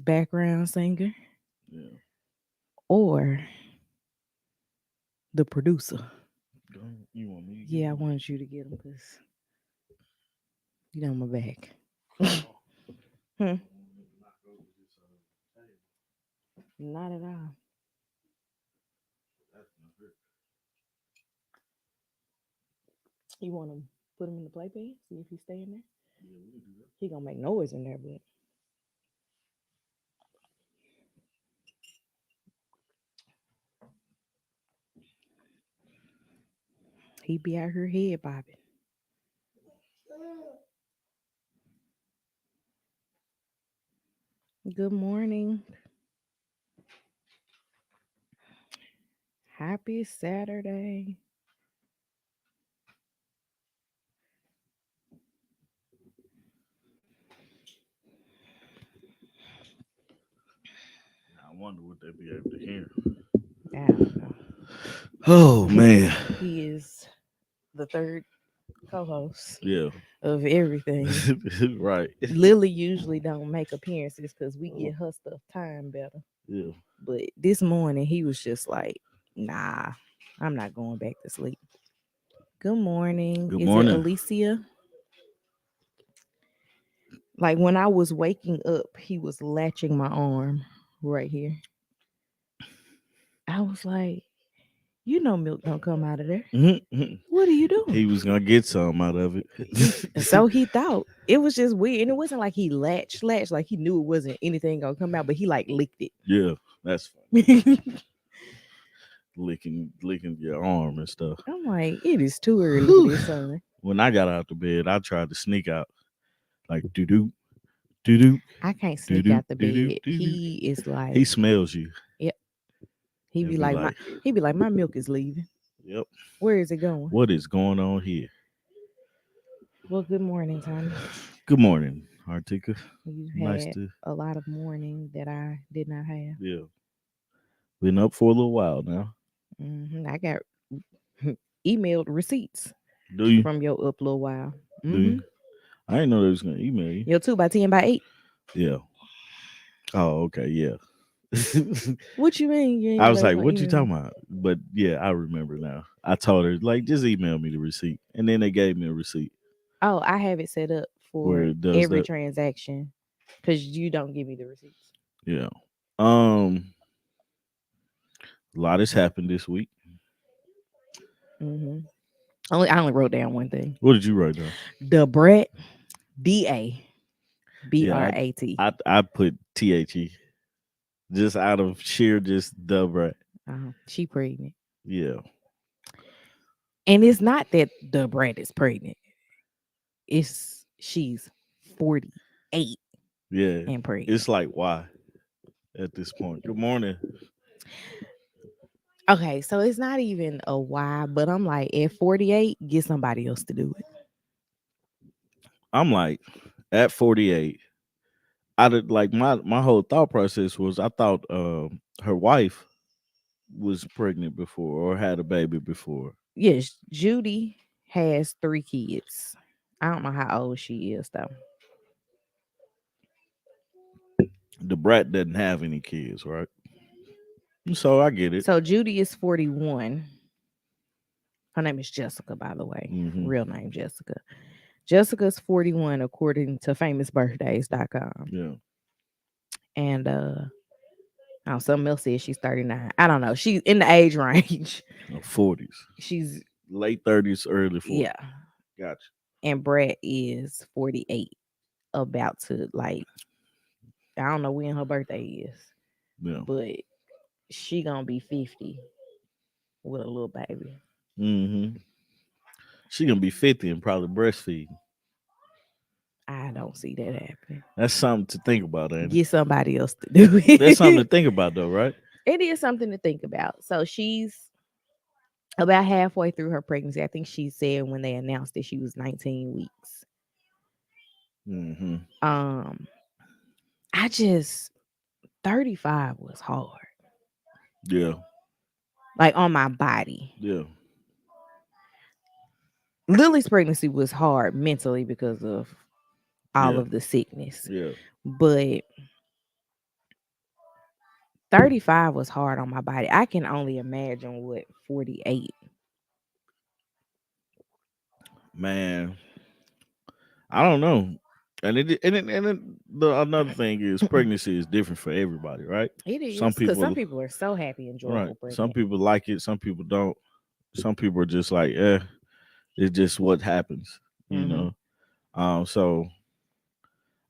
background singer Yeah. or the producer? You want me to get Yeah, I him? wanted you to get them because you know my back. Oh. Hmm. Knock over this table. Not at all. That's gonna hurt. You want to put him in the playpen? See if he stay in there. Yeah, we can do that. He gonna make noise in there, but he be out here head bobbing. Good morning. Happy Saturday. I wonder what they'll be able to hear. I don't know. Oh man. He is the third co-host Yeah. of everything. Right. Lily usually don't make appearances because we get her stuff time better. Yeah. But this morning he was just like, nah, I'm not going back to sleep. Good morning. Good Is it morning. Alicia? Like when I was waking up, he was latching my arm right here. I was like, you know milk don't come out of there. Mhm. What are you He doing? was gonna get some out of it. So he thought it was just weird. And it wasn't like he latched, like he knew it wasn't anything gonna come out, but he like licked Yeah, that's funny. it. Licking your arm and stuff. I'm like, it is too early for Whew. this, son. When I got out the bed, I tried to sneak out like doo doo doo doo I can't doo sneak doo out the doo doo bed. doo. He is He like, smells you yep. He and be be like, like, my milk is leaving. "Yep, Where is it going? what is going on here?" Well, good morning, Tommy. Good morning, Artika. You Nice had to a lot of morning that I did not have. yeah. Been up for a little while now. I got emailed receipts Do you? from your up little while. Do you? I didn't know they was gonna email you. Your 2 by 10 by 8. Yeah. Oh, okay. Yeah. What you mean you ain't I know was they was like, gonna "What you email me? talking about?" But yeah, I remember now. I told her like, just email me the receipt, and then they gave me a receipt Oh, I have it set up where for it does every that. transaction because you don't give me the receipts. Yeah. Um, a lot has happened this week. hmm I only wrote down one thing. What did you write down? The Brat, Yeah, DABRAT. I put THE just out of sheer just the right. She pregnant, Yeah, and it's not that the Brat is pregnant. It's she's 48 yeah. and pregnant. It's like why at this point. Good morning. Okay, so it's not even a why, but I'm like, at 48, get somebody else to do it. I'm like at 48. I did like my whole thought process was I thought her wife was pregnant before or had a baby before. Yes, Judy has 3 kids. I don't know how old she is though. The brat doesn't have any kids, right? So I get it. So Judy is 41. Her name is Jessica, by the way. Hmm. Real name Jessica. Jessica's 41 according to famousbirthdays.com. Yeah. And oh, something else says she's 39. I don't know. She's in the age range. 40s, She's late 30s, early 40s. yeah. Gotcha. And Brett is 48. About to like, I don't know when her birthday is, Yeah. but she gonna be 50 with a little baby. Hmm. She gonna be 50 and probably breastfeeding. I don't see that happening. That's something to think about, ain't it? Get somebody else to do That's something to it. think about, though, right? It is something to think about. So she's about halfway through her pregnancy. I think she said when they announced that she was 19 weeks. Hmm. Um, I just 35 was hard. Yeah. Like on my body. Yeah. Lily's pregnancy was hard mentally because of all Yeah. of the sickness. Yeah. But 35 was hard on my body. I can only imagine what 48. Man, I don't know. The another thing is pregnancy is different for everybody, right? It Some is because some people, people are so happy and right? joyful Some pregnant. people like it, some people don't. Some people are just like, it's just what happens, you Hmm. know. So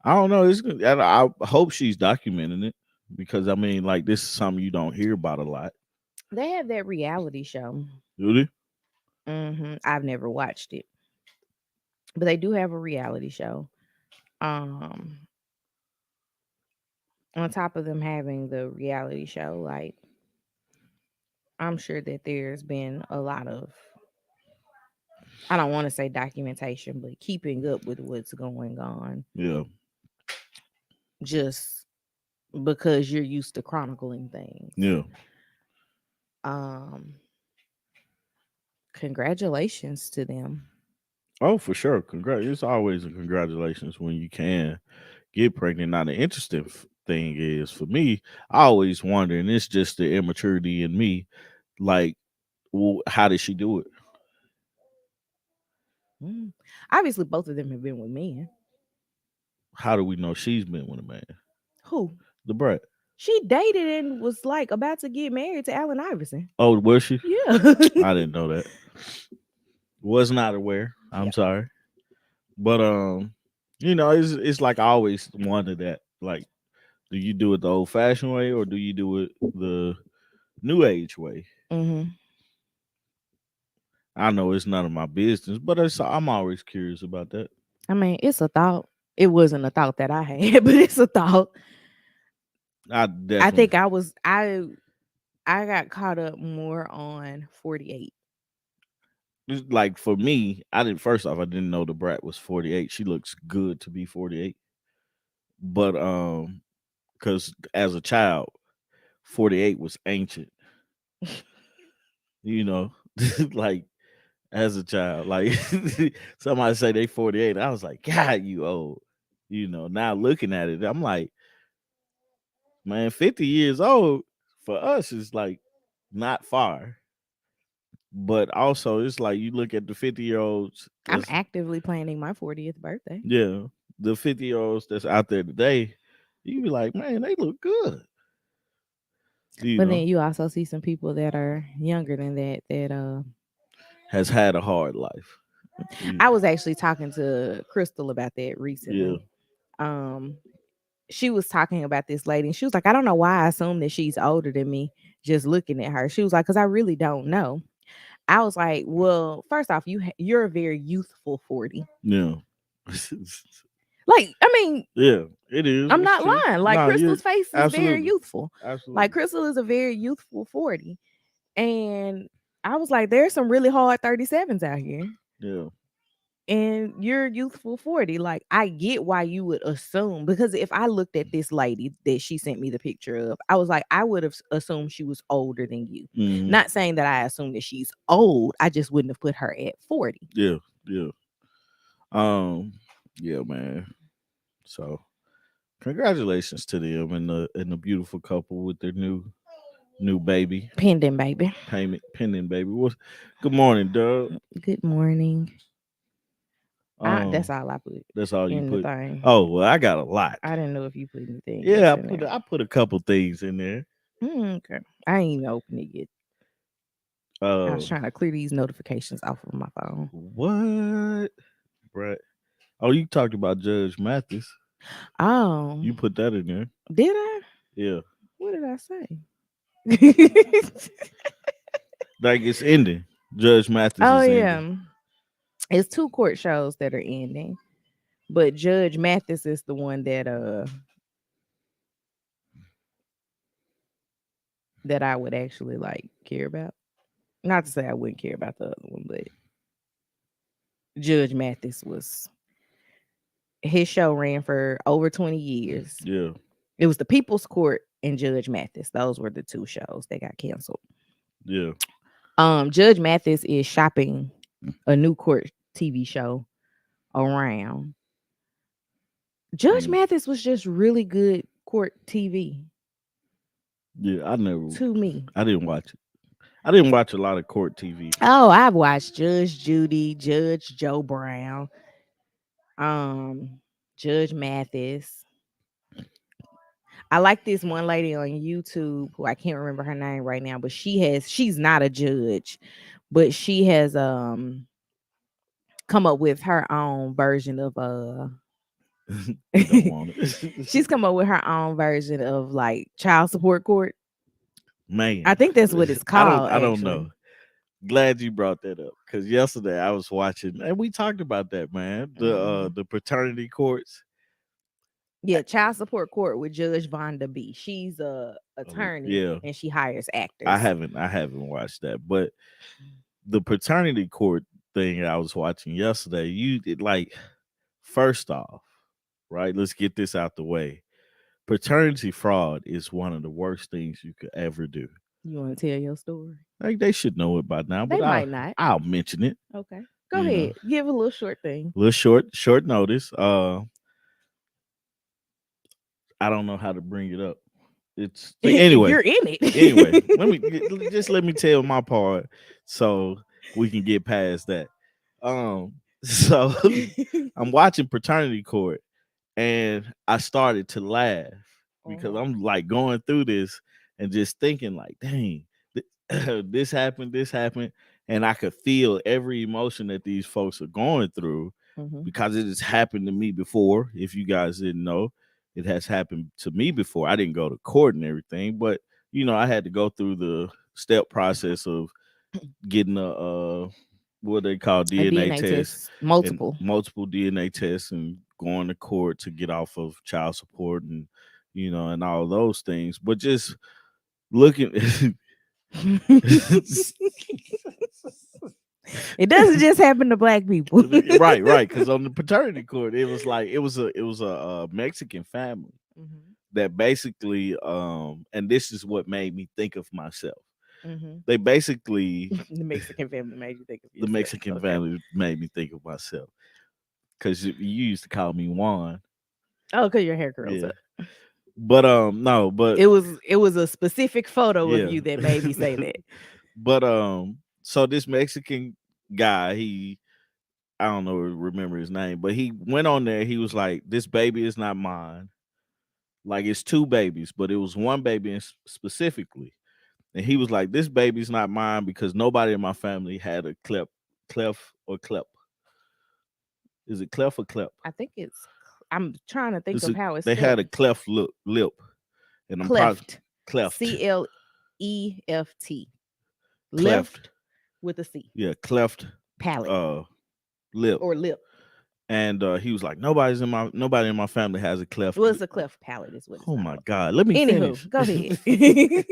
I don't know. It's good. And I hope she's documenting it because I mean, like this is something you don't hear about a lot, They have that reality show. do they? I've never watched it, but they do have a reality show. Um, on top of them having the reality show, like I'm sure that there's been a lot of, I don't want to say documentation, but keeping up with what's going on, Yeah, just because you're used to chronicling things. yeah. Um, Congratulations to them. Oh, for sure. Congrats. It's always a congratulations when you can get pregnant. Now, the interesting thing is for me, I always wonder, and it's just the immaturity in me. Like, how did she do it? Mm. Obviously, both of them have been with men. How do we know she's been with a man? Who? The brat. She dated and was like about to get married to Allen Iverson. Oh, was she? Yeah. I didn't know that. Was not aware. I'm Yeah. sorry, but it's like I always wondered that. Like, do you do it the old fashioned way or do you do it the new age way? Hmm. I know it's none of my business, but I'm always curious about that. I mean, it's a thought. It wasn't a thought that I had, but it's a thought. I I definitely think I got caught up more on 48. like for me. I didn't first off. I didn't know the brat was 48. She looks good to be 48, but because as a child, 48 was ancient. You know, like as a child, like somebody say they 48. I was like, God, you old. Now looking at it, I'm like, man, 50 years old for us is like not far. But also, it's like you look at the 50-year-olds I'm that's, actively planning my 40th birthday. yeah, the 50-year-olds that's out there today, you be like, man, they look good. You But know, then you also see some people that are younger than that. has had a hard life. You- I was actually talking to Crystal about that Yeah, recently. Um she was talking about this lady and she was like, I don't know why I assume that she's older than me just looking at her. She was like, because I really don't know. I was like, well, first off, you're a very youthful 40. yeah, Like, I mean, yeah. It is. I'm It's not true. lying. Like No, you're Crystal's face is very absolutely, youthful. Like absolutely. Crystal is a very youthful 40. And I was like, there's some really hard 37s out here. Yeah, And you're youthful 40. Like, I get why you would assume, because if I looked at this lady that she sent me the picture of, I was like, I would have assumed she was older than you. hmm, Not saying that I assume that she's old. I just wouldn't have put her at 40. yeah, yeah. Um, yeah, man. So congratulations to them and the beautiful couple with their new baby. Pending, baby. Payment pending, baby. What? Good morning, Doug. Good morning. That's Um, all I put that's all you in the put. thing. Oh well, I got a lot. I didn't know if you put anything Yeah, else I in put there. I put a couple things in there. Okay. I ain't even opened it yet. I Uh, was trying to clear these notifications off of my phone. what, Brett? Oh, you talked about Judge Mathis. Oh, You put that in there. did I? Yeah, What did I say? like it's ending. Judge Mathis Oh is ending. yeah. It's two court shows that are ending. But Judge Mathis is the one that I would actually like care about. Not to say I wouldn't care about the other one, but Judge Mathis was his show ran for over 20 years. Yeah, It was the People's Court and Judge Mathis. Those were the two shows that got canceled. yeah. Judge Mathis is shopping a new court TV show around. Judge Mm. Mathis was just really good court TV. Yeah, to me. I didn't watch it. I didn't watch a lot of court TV. Oh, I've watched Judge Judy, Judge Joe Brown, um, Judge Mathis. I like this one lady on YouTube who I can't remember her name right now, but she's not a judge, but she has come up with her own version of You don't want she's it. come up with her own version of like child support court. I Man, think that's what it's called I don't know. actually. Glad you brought that up because yesterday I was watching and we talked about that, man. Mhm. The paternity courts. Yeah, child support court with Judge Vonda B. She's a attorney Yeah, and she hires actors. I haven't watched that, but the paternity court thing I was watching yesterday, you did like first off, right? Let's get this out the way. Paternity fraud is one of the worst things you could ever do. You want to tell your story? Like they should know it by now, They but might not. I'll mention it. Okay. Go You know, ahead. Give a little short thing. little short notice. I don't know how to bring it up. It's anyway. You're in Anyway, it. let me tell my part so we can get past that. So I'm watching paternity court and I started to laugh because Mhm. I'm like going through this and just thinking like, dang, this happened, and I could feel every emotion that these folks are going through Mhm. because it has happened to me before. If you guys didn't know, it has happened to me before. I didn't go to court and everything, but I had to go through the step process of getting a what they call A DNA DNA test test, and multiple. multiple DNA tests and going to court to get off of child support and and all those things. But just looking It doesn't just happen to black people. right, because on the paternity court it was like it was a Mexican family Mhm. that basically and this is what made me think of myself. Mhm. They basically The Mexican family made you think of the yourself. Mexican Okay. family made me think of myself because you used to call me Juan. Oh, cause your hair curls Yeah. up. But no, but It was a specific photo of yeah. you that made me say that. But so this Mexican guy, he I don't know remember his name, but he went on there, he was like, this baby is not mine. Like it's two babies, but it was one baby specifically. And he was like, this baby's not mine because nobody in my family had a clef or clep. Is it clef or clep? I think I'm trying to think Is of it how it's they had spelled. a cleft lip and I'm probably Cleft. cleft. Cleft. Cleft. Left with a C. Yeah, cleft Palate uh lip. or lip. And he was like, nobody in my family has a cleft Well, it's lip. a cleft palate, is what it's Oh my called. God, let me Anywho, finish. go ahead.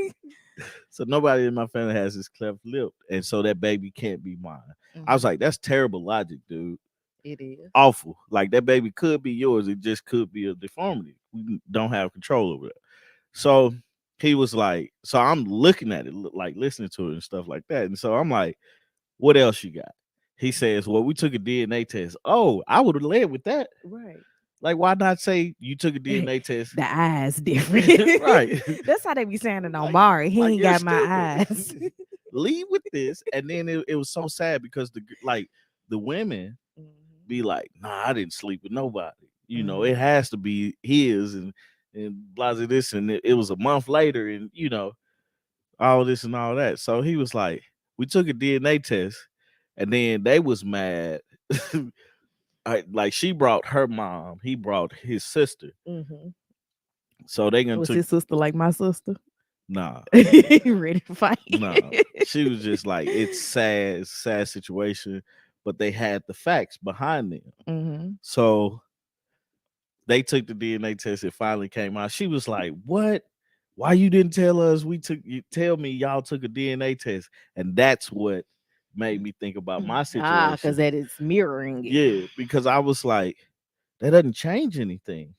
So nobody in my family has this cleft lip, and so that baby can't be mine. I was Mhm. like, that's terrible logic, dude. It is. Awful. Like that baby could be yours. It just could be a deformity. We don't have control over it. So he was like, so I'm looking at it, like listening to it and stuff like that. And so I'm like, what else you got? He says, well, we took a DNA test. Oh, I would have led with that. Right. Like, why not say you took a DNA test? The eyes different. Right. That's how they be sounding on like, Mari. He like ain't you're got my stupid. eyes. Leave with this. And then it was so sad because the women Mhm. be like, nah, I didn't sleep with nobody. Mhm. It has to be his and blah blah this. And it was a month later, and all this and all that. So he was like, we took a DNA test, and then they was mad. Like she brought her mom, he brought his sister. Mhm. So they gonna Was took his sister like my sister? nah, Ready to fight? nah. She was just like, it's sad situation, but they had the facts behind them. Mhm. So they took the DNA test. It finally came out. She was like, "What? Why you didn't tell us? You tell me y'all took a DNA test." And that's what made me think about my Because situation. that is mirroring it. Yeah, because I was like, that doesn't change anything.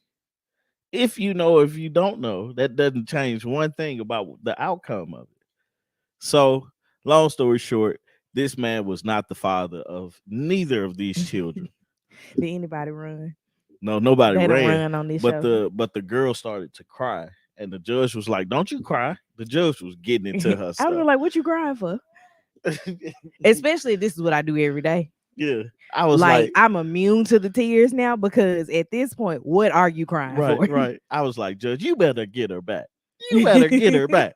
If you know, if you don't know, that doesn't change one thing about the outcome of it. So, long story short, this man was not the father of neither of these children. Did anybody run? No, nobody They don't ran, run on this but show. the girl started to cry, And the judge was like, "Don't you cry." The judge was getting into her I was stuff. like, what you crying for? Especially if this is what I do every day. Yeah, I was Like, like, I'm immune to the tears now because at this point, what are you crying right, for? right. I was like, "Judge, you better get her back. You better get her back."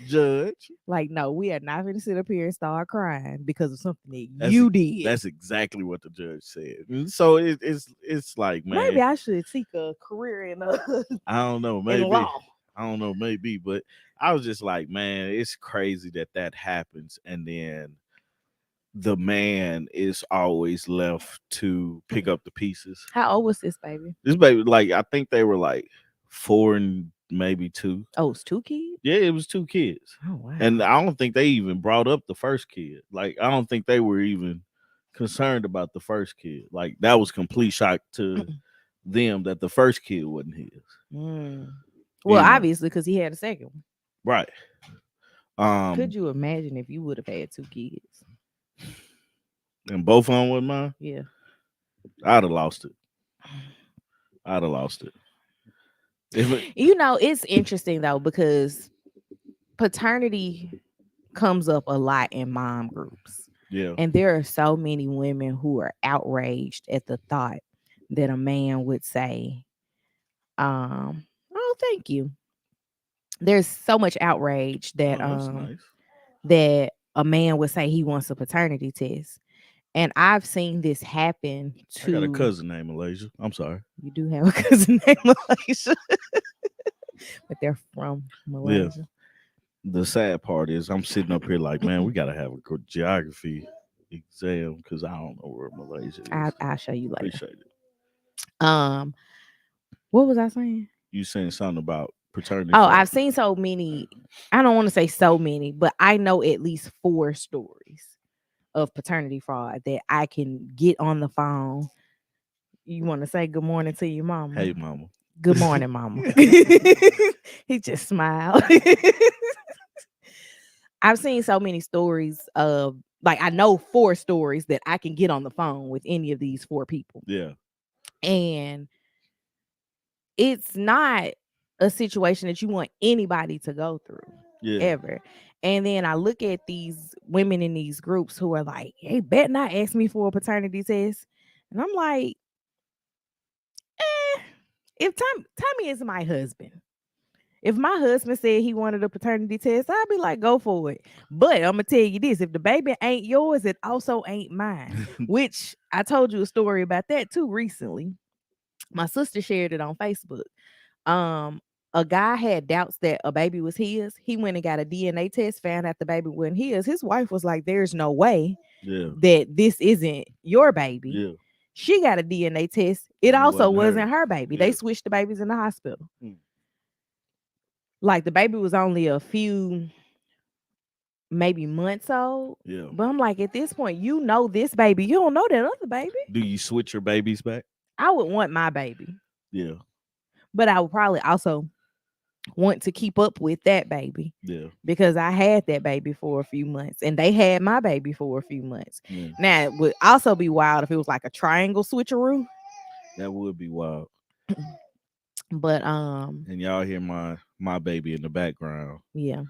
Judge, Like, no, we are not going to sit up here and start crying because of something that that's you did. that's exactly what the judge said. And so it's like, Maybe man, I should seek a career in I don't know, in maybe. law. I don't know, maybe, but I was just like, man, it's crazy that happens, and then the man is always left to pick up the pieces. How old was this baby? This baby, like, I think they were like 4 and maybe 2. Oh, it's 2 kids? Yeah, it was 2 kids, Oh, wow. and I don't think they even brought up the first kid. Like, I don't think they were even concerned about the first kid. Like, that was complete shock to them that the first kid wasn't his. Well, You know, obviously, because he had a second one. right? Could you imagine if you would have had 2 kids? And both of them was mine. Yeah. I'd have lost it. I'd have lost it. It's interesting though because paternity comes up a lot in mom groups. Yeah. And there are so many women who are outraged at the thought that a man would say, oh, thank you. There's so much outrage that that's nice. that a man would say he wants a paternity test. And I've seen this happen to. I got a cousin named Malaysia. I'm sorry. You do have a cousin named Malaysia. But they're from Malaysia. Yeah. The sad part is I'm sitting up here like, man, we got to have a good geography exam because I don't know where Malaysia is. I'll show you later. Appreciate it. What was I saying? You saying something about paternity? Oh, I've seen so many. I don't want to say so many, but I know at least 4 stories of paternity fraud that I can get on the phone. You want to say good morning to your mama? Hey, mama. Good morning, mama. He just smiled. I've seen so many stories of, like, I know 4 stories that I can get on the phone with any of these 4 people. Yeah. And it's not a situation that you want anybody to go through ever. And then I look at these women in these groups who are like, hey, bet not ask me for a paternity test. And I'm like, if Tommy is my husband, if my husband said he wanted a paternity test, I'd be like, go for it. But I'm going to tell you this, if the baby ain't yours, it also ain't mine, which I told you a story about that too recently. My sister shared it on Facebook. A guy had doubts that a baby was his. He went and got a DNA test, found out the baby wasn't his. His wife was like, there's no way that this isn't your baby. Yeah. She got a DNA test. It also wasn't her baby. They switched the babies in the hospital. Like, the baby was only a few, maybe months old. Yeah. But I'm like, at this point, you know this baby. You don't know that other baby. Do you switch your babies back? I would want my baby. Yeah. But I would probably also want to keep up with that baby. Yeah. Because I had that baby for a few months and they had my baby for a few months. Now, it would also be wild if it was like a triangle switcheroo. That would be wild. But and y'all hear my baby in the background. Yeah.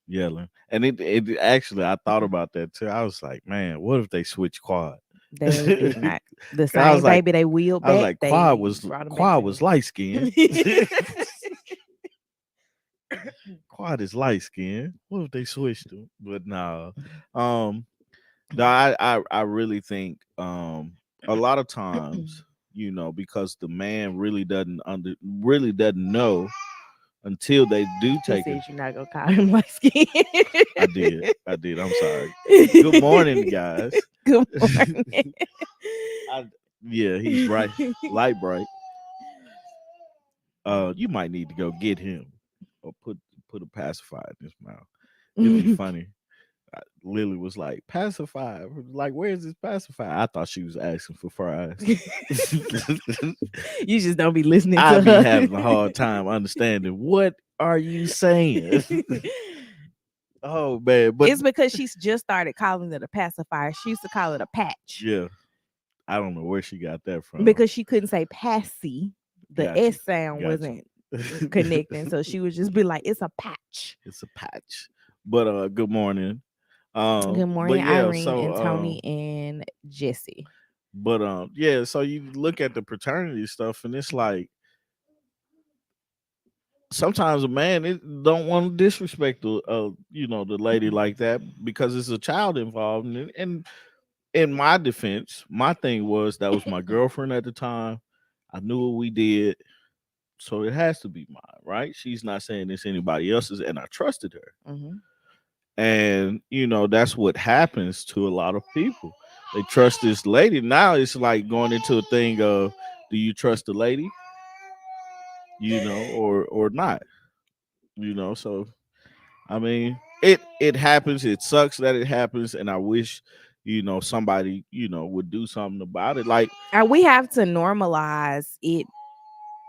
Yelling. And it actually, I thought about that too. I was like, man, what if they switch Quad? They did not. The same baby they wheeled back. I was like, Quad was light skinned. Quad is light skinned. What if they switched them? But no. No, I really think a lot of times, you know, because the man really doesn't know until they do take it. You're not gonna call him light skinned. I did. I'm sorry. Good morning, guys. Good morning. Yeah, he's bright, light bright. You might need to go get him or put a pacifier in his mouth. It'd be funny. Lily was like, pacifier. Like, where's this pacifier? I thought she was asking for fries. You just don't be listening to her. I be her. having a hard time understanding what are you saying. Oh man, but it's because she's just started calling it a pacifier. She used to call it a patch. Yeah. I don't know where she got that from. Because she couldn't say passy. The S sound wasn't connecting. So she would just be like, "It's a patch." It's a patch. But good morning. Good But morning, yeah, Irene so and Tony and Jesse. yeah, so you look at the paternity stuff and it's like sometimes a man don't want to disrespect the lady like that because it's a child involved and in my defense, my thing was that was my girlfriend at the time. I knew what we did, so it has to be mine, right? She's not saying it's anybody else's, and I trusted her. Mm-hmm. And that's what happens to a lot of people. They trust this lady. Now it's like going into a thing of, do you trust the lady, or not? So I mean, it happens. It sucks that it happens, and I wish somebody would do something about it. Like And we have to normalize it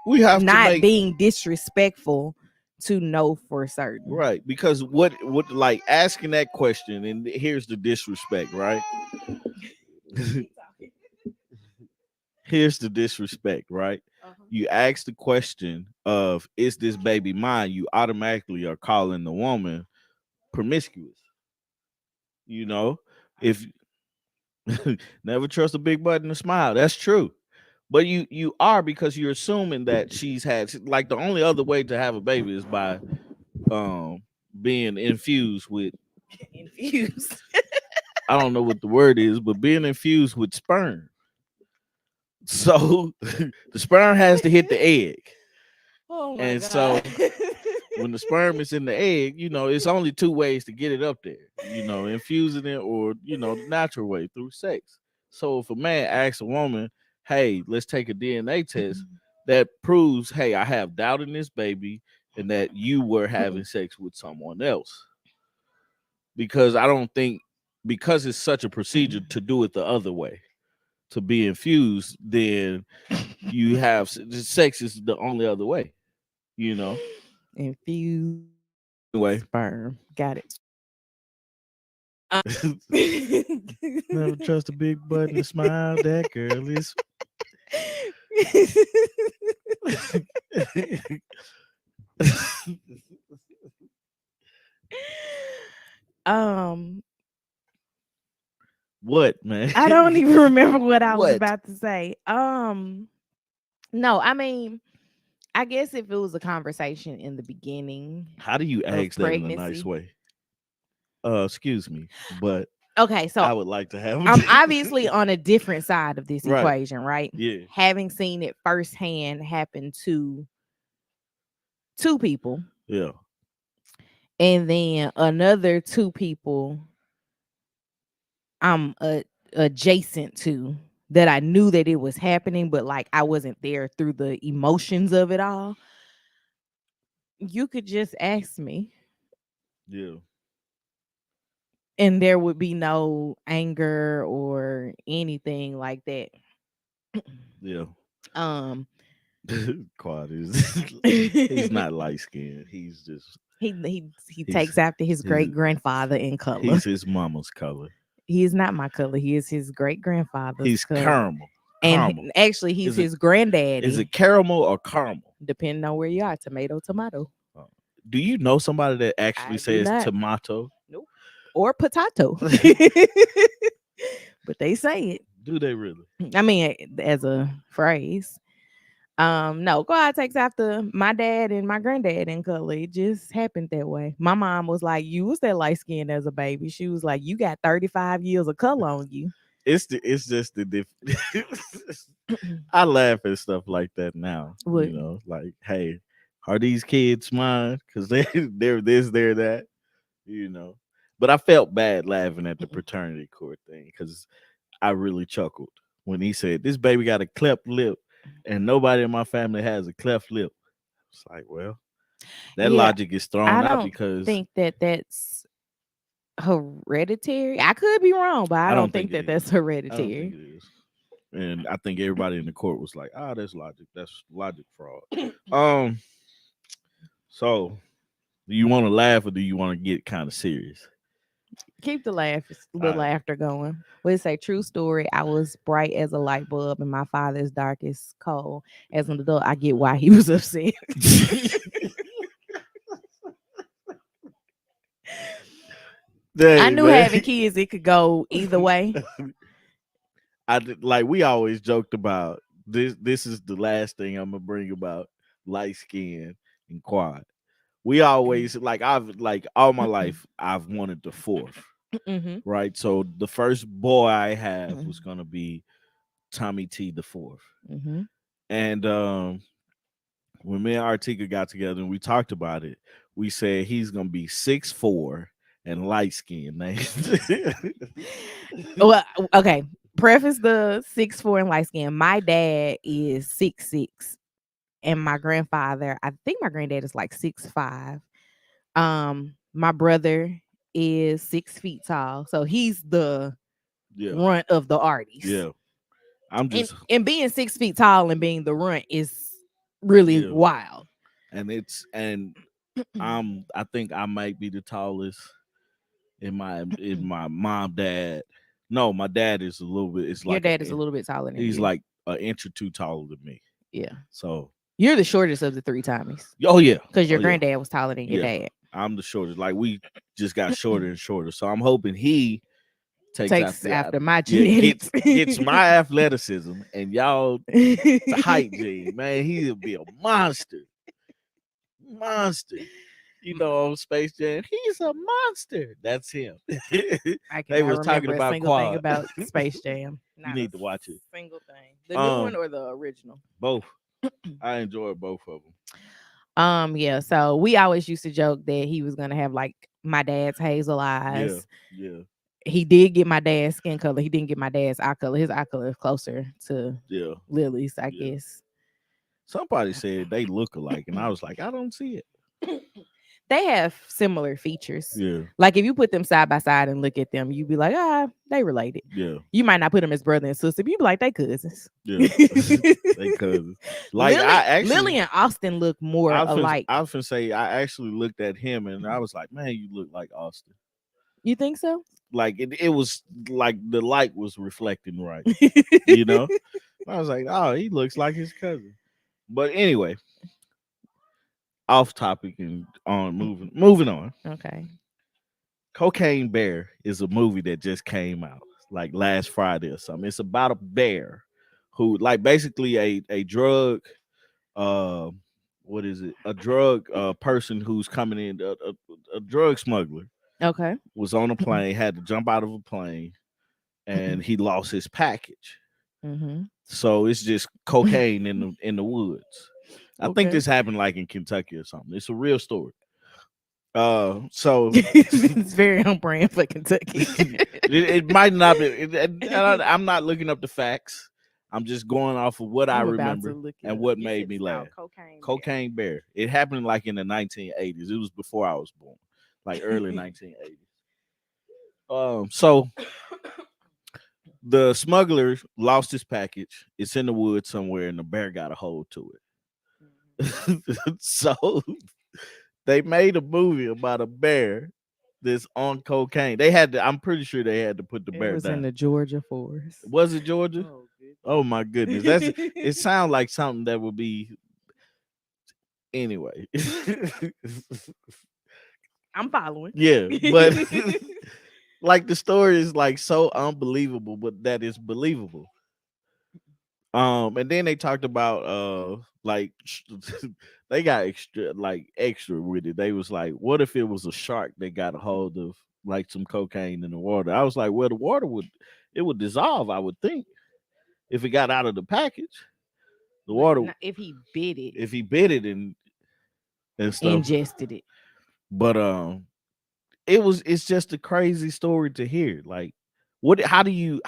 we have to not make being disrespectful to know for certain. right, because what like asking that question, and here's the disrespect, right? Here's the disrespect, right? You ask the question of, is this baby mine? You automatically are calling the woman promiscuous. You know, if never trust a big butt and a smile. That's true. But you are, because you're assuming that she's had, like, the only other way to have a baby is by um being infused with, Infused. I don't know what the word is, but being infused with sperm. So the sperm has to hit the egg. Oh my And god. so when the sperm is in the egg, it's only two ways to get it up there, infusing it, or, the natural way through sex. So if a man asks a woman, hey, let's take a DNA test, that proves, hey, I have doubt in this baby and that you were having sex with someone else. Because I don't think, because it's such a procedure to do it the other way, to be infused, then you have sex is the only other way, you know. Infused Anyway, sperm. Got it. Um, never trust a big butt and a smile. That girl is. um, What, man? I don't even remember what I was What? about to say. No, I mean, I guess if it was a conversation in the beginning How do you of ask that in a nice pregnancy. way? Excuse me, but Okay, so I would like to have. I'm obviously on a different side of this Right. equation, right? Yeah. Having seen it firsthand happen to two people, Yeah. and then another two people I'm adjacent to, that I knew that it was happening, but like I wasn't there through the emotions of it all. You could just ask me, Yeah. and there would be no anger or anything like that. Yeah. Um, Quad is. He's he not light skinned. He's just. he He's takes after his his. great grandfather in color. He's his mama's color. He is not my color. He is his great grandfather's He's color, caramel. and Caramel. actually, he's Is it his is it granddaddy. caramel or caramel? Depending on where you are, tomato, tomato. Uh, Do you know somebody that actually I do says not. tomato? Nope. Or potato. But they say it. Do they really? I mean, as a phrase. No, God takes after my dad and my granddad in color. It just happened that way. My mom was like, "You was that light skinned as a baby." She was like, "You got 35 years of color on you." It's just the I laugh at stuff like that now. What? Like, hey, are these kids mine? Because they're this, they're that. You know. But I felt bad laughing at the paternity court thing because I really chuckled when he said, "This baby got a cleft lip, and nobody in my family has a cleft lip." It's like, well, that Yeah, logic is I thrown out don't because think that that's hereditary. I could be wrong, but I I don't don't think think it that is. that's I don't think hereditary. it is. And I think everybody in the court was like, "Ah, that's logic. That's logic fraud." Um. So, do you want to laugh or do you want to get kind of serious? Keep the All right. laughter going. We say true story. I was bright as a light bulb, and my father is dark as coal. As an adult, I get why he was upset. I Dang, knew man. having kids, it could go either way. Like we always joked about this. This is the last thing I'm gonna bring about light skin and quad. We always I've like all my life I've wanted the fourth, Mm-hmm. right? So the first boy I have was gonna be Tommy T the fourth. Mm-hmm. And when me and Artika got together and we talked about it, we said he's gonna be 6'4" and light skinned. Well, okay. Preface the 6'4" and light skin. My dad is 6'6", and my grandfather, I think my granddad is like 6'5". My brother is 6 feet tall, so he's the Yeah, runt of the arties. yeah. I'm And just and being 6 feet tall and being the runt is really yeah. wild. And I think I might be the tallest in my mom dad. No, my dad is a little bit. It's Your like dad is a little bit taller than he's you. like an inch or two taller than me. Yeah. So You're the shortest of the three Tommies oh yeah, because oh your yeah, granddad was taller than your yeah. dad. I'm the shortest. Like we just got shorter and shorter. So I'm hoping he takes Takes after after my yeah genetics. gets my athleticism and y'all height gene. Man, he'll be a monster, monster. You know, on Space Jam, he's a monster. That's him. I They cannot was talking remember a about single thing Quad. about Space Jam. You Not a need to watch it. single thing. The new one Um, or the original? both. I enjoy both of them. Yeah. So we always used to joke that he was gonna have like my dad's hazel Yeah, eyes. yeah, He did get my dad's skin color. He didn't get my dad's eye color. His eye color is closer to yeah, Lily's, I yeah. guess. Somebody said they look alike, and I was like, I don't see it. They have similar features. Yeah, Like if you put them side by side and look at them, you'd be like, they related. yeah, You might not put them as brother and sister, but you'd be like, they cousins. yeah. They cousins. Like Lily, I actually, Lily and Austin look more alike. I often say I actually looked at him, and I was like, man, you look like Austin. You think so? Like it was like the light was reflecting right, you know. I was like, oh, he looks like his cousin. But anyway, off topic and on moving on. Okay. Cocaine Bear is a movie that just came out like last Friday or something. It's about a bear who like basically a drug uh what is it? A drug person who's coming in a drug smuggler Okay. was on a plane, had to jump out of a plane and he lost his package. Mm-hmm. So it's just cocaine in the woods. I think Okay. this happened like in Kentucky or something. It's a real story. So It's very on brand for Kentucky. it might not be. I'm not looking up the facts. I'm just going off of what I I'm about to remember look it and up. what You said made me it's laugh. called Cocaine Bear. Cocaine Bear. It happened like in the 1980s. It was before I was born, like early 1980s. So the smuggler lost his package. It's in the woods somewhere, and the bear got a hold to it. So they made a movie about a bear that's on cocaine. They had to. I'm pretty sure they had to put the It bear was in down. the Georgia forest. Was it Georgia? Oh, Oh my goodness, that's it. Sounds like something that would be anyway. I'm following. Yeah, but like the story is like so unbelievable, but that is believable. And then they talked about like they got extra with it. They was like, what if it was a shark that got a hold of like some cocaine in the water? I was like, well, the water would dissolve, I would think, if it got out of the package. The But water, if he bit it, if he bit it and stuff. ingested it. But it's just a crazy story to hear. Like what how do you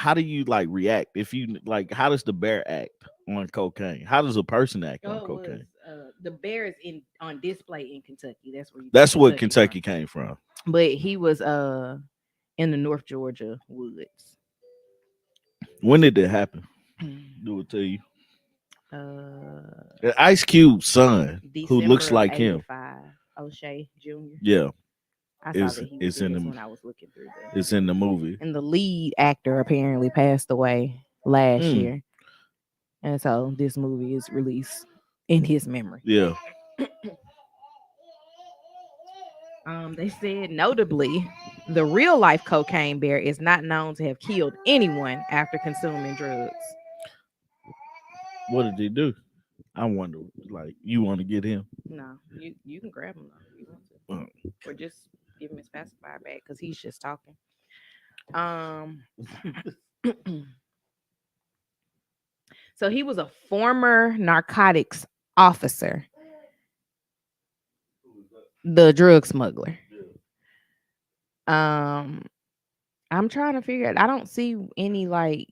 like react if you like how does the bear act on cocaine? How does a person act on Oh, it was cocaine? the bear is in on display in Kentucky. That's where you get That's what Kentucky from. Kentucky came from. But he was in the North Georgia woods. When did it happen? Do it to you. uh Ice Cube's son, who looks December of like him. '85. O'Shea Jr. Yeah. I saw that he was It's in in this the when I was looking through it's in the movie. and the lead actor apparently passed away last Mm, year, and so this movie is released in his memory. yeah. They said notably, the real life cocaine bear is not known to have killed anyone after consuming drugs. What did he do? I wonder. Like, you want to get him? No, you can grab him though if you want Uh, to, or just give him his pacifier back because he's just talking. Um, so he was a former narcotics officer, the drug smuggler. Um, I'm trying to figure out. I don't see any like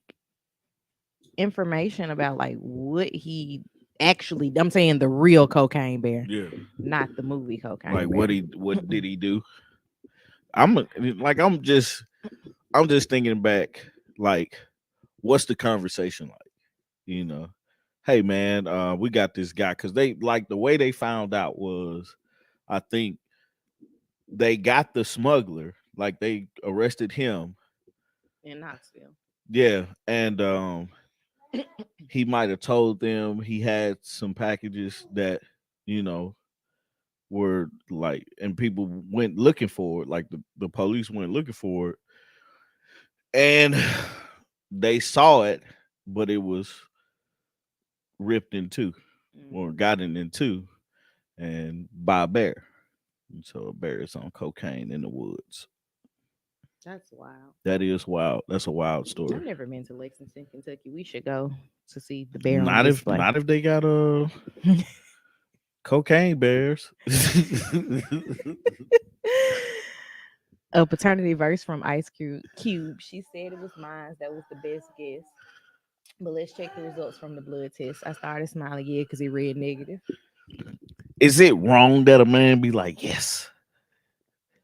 information about like what he actually. I'm saying the real cocaine bear, yeah. not the movie cocaine Like, bear. what did he do? Like I'm just thinking back. Like, what's the conversation like? You know, hey man, we got this guy because they like the way they found out was, I think they got the smuggler, like they arrested him. In Knoxville. Yeah, and he might have told them he had some packages that you know were like, and people went looking for it, like the police went looking for it, and they saw it, but it was ripped in two or Mhm. gotten in two, and by a bear. And so a bear is on cocaine in the woods. That's wild. That is wild. That's a wild I've story. never been to Lexington, Kentucky. We should go to see the bear on display. Not if they got cocaine bears. A paternity verse from Ice Cube. She said it was mine. That was the best guess. But let's check the results from the blood test. I started smiling, yeah, because he read negative. Is it wrong that a man be like, yes?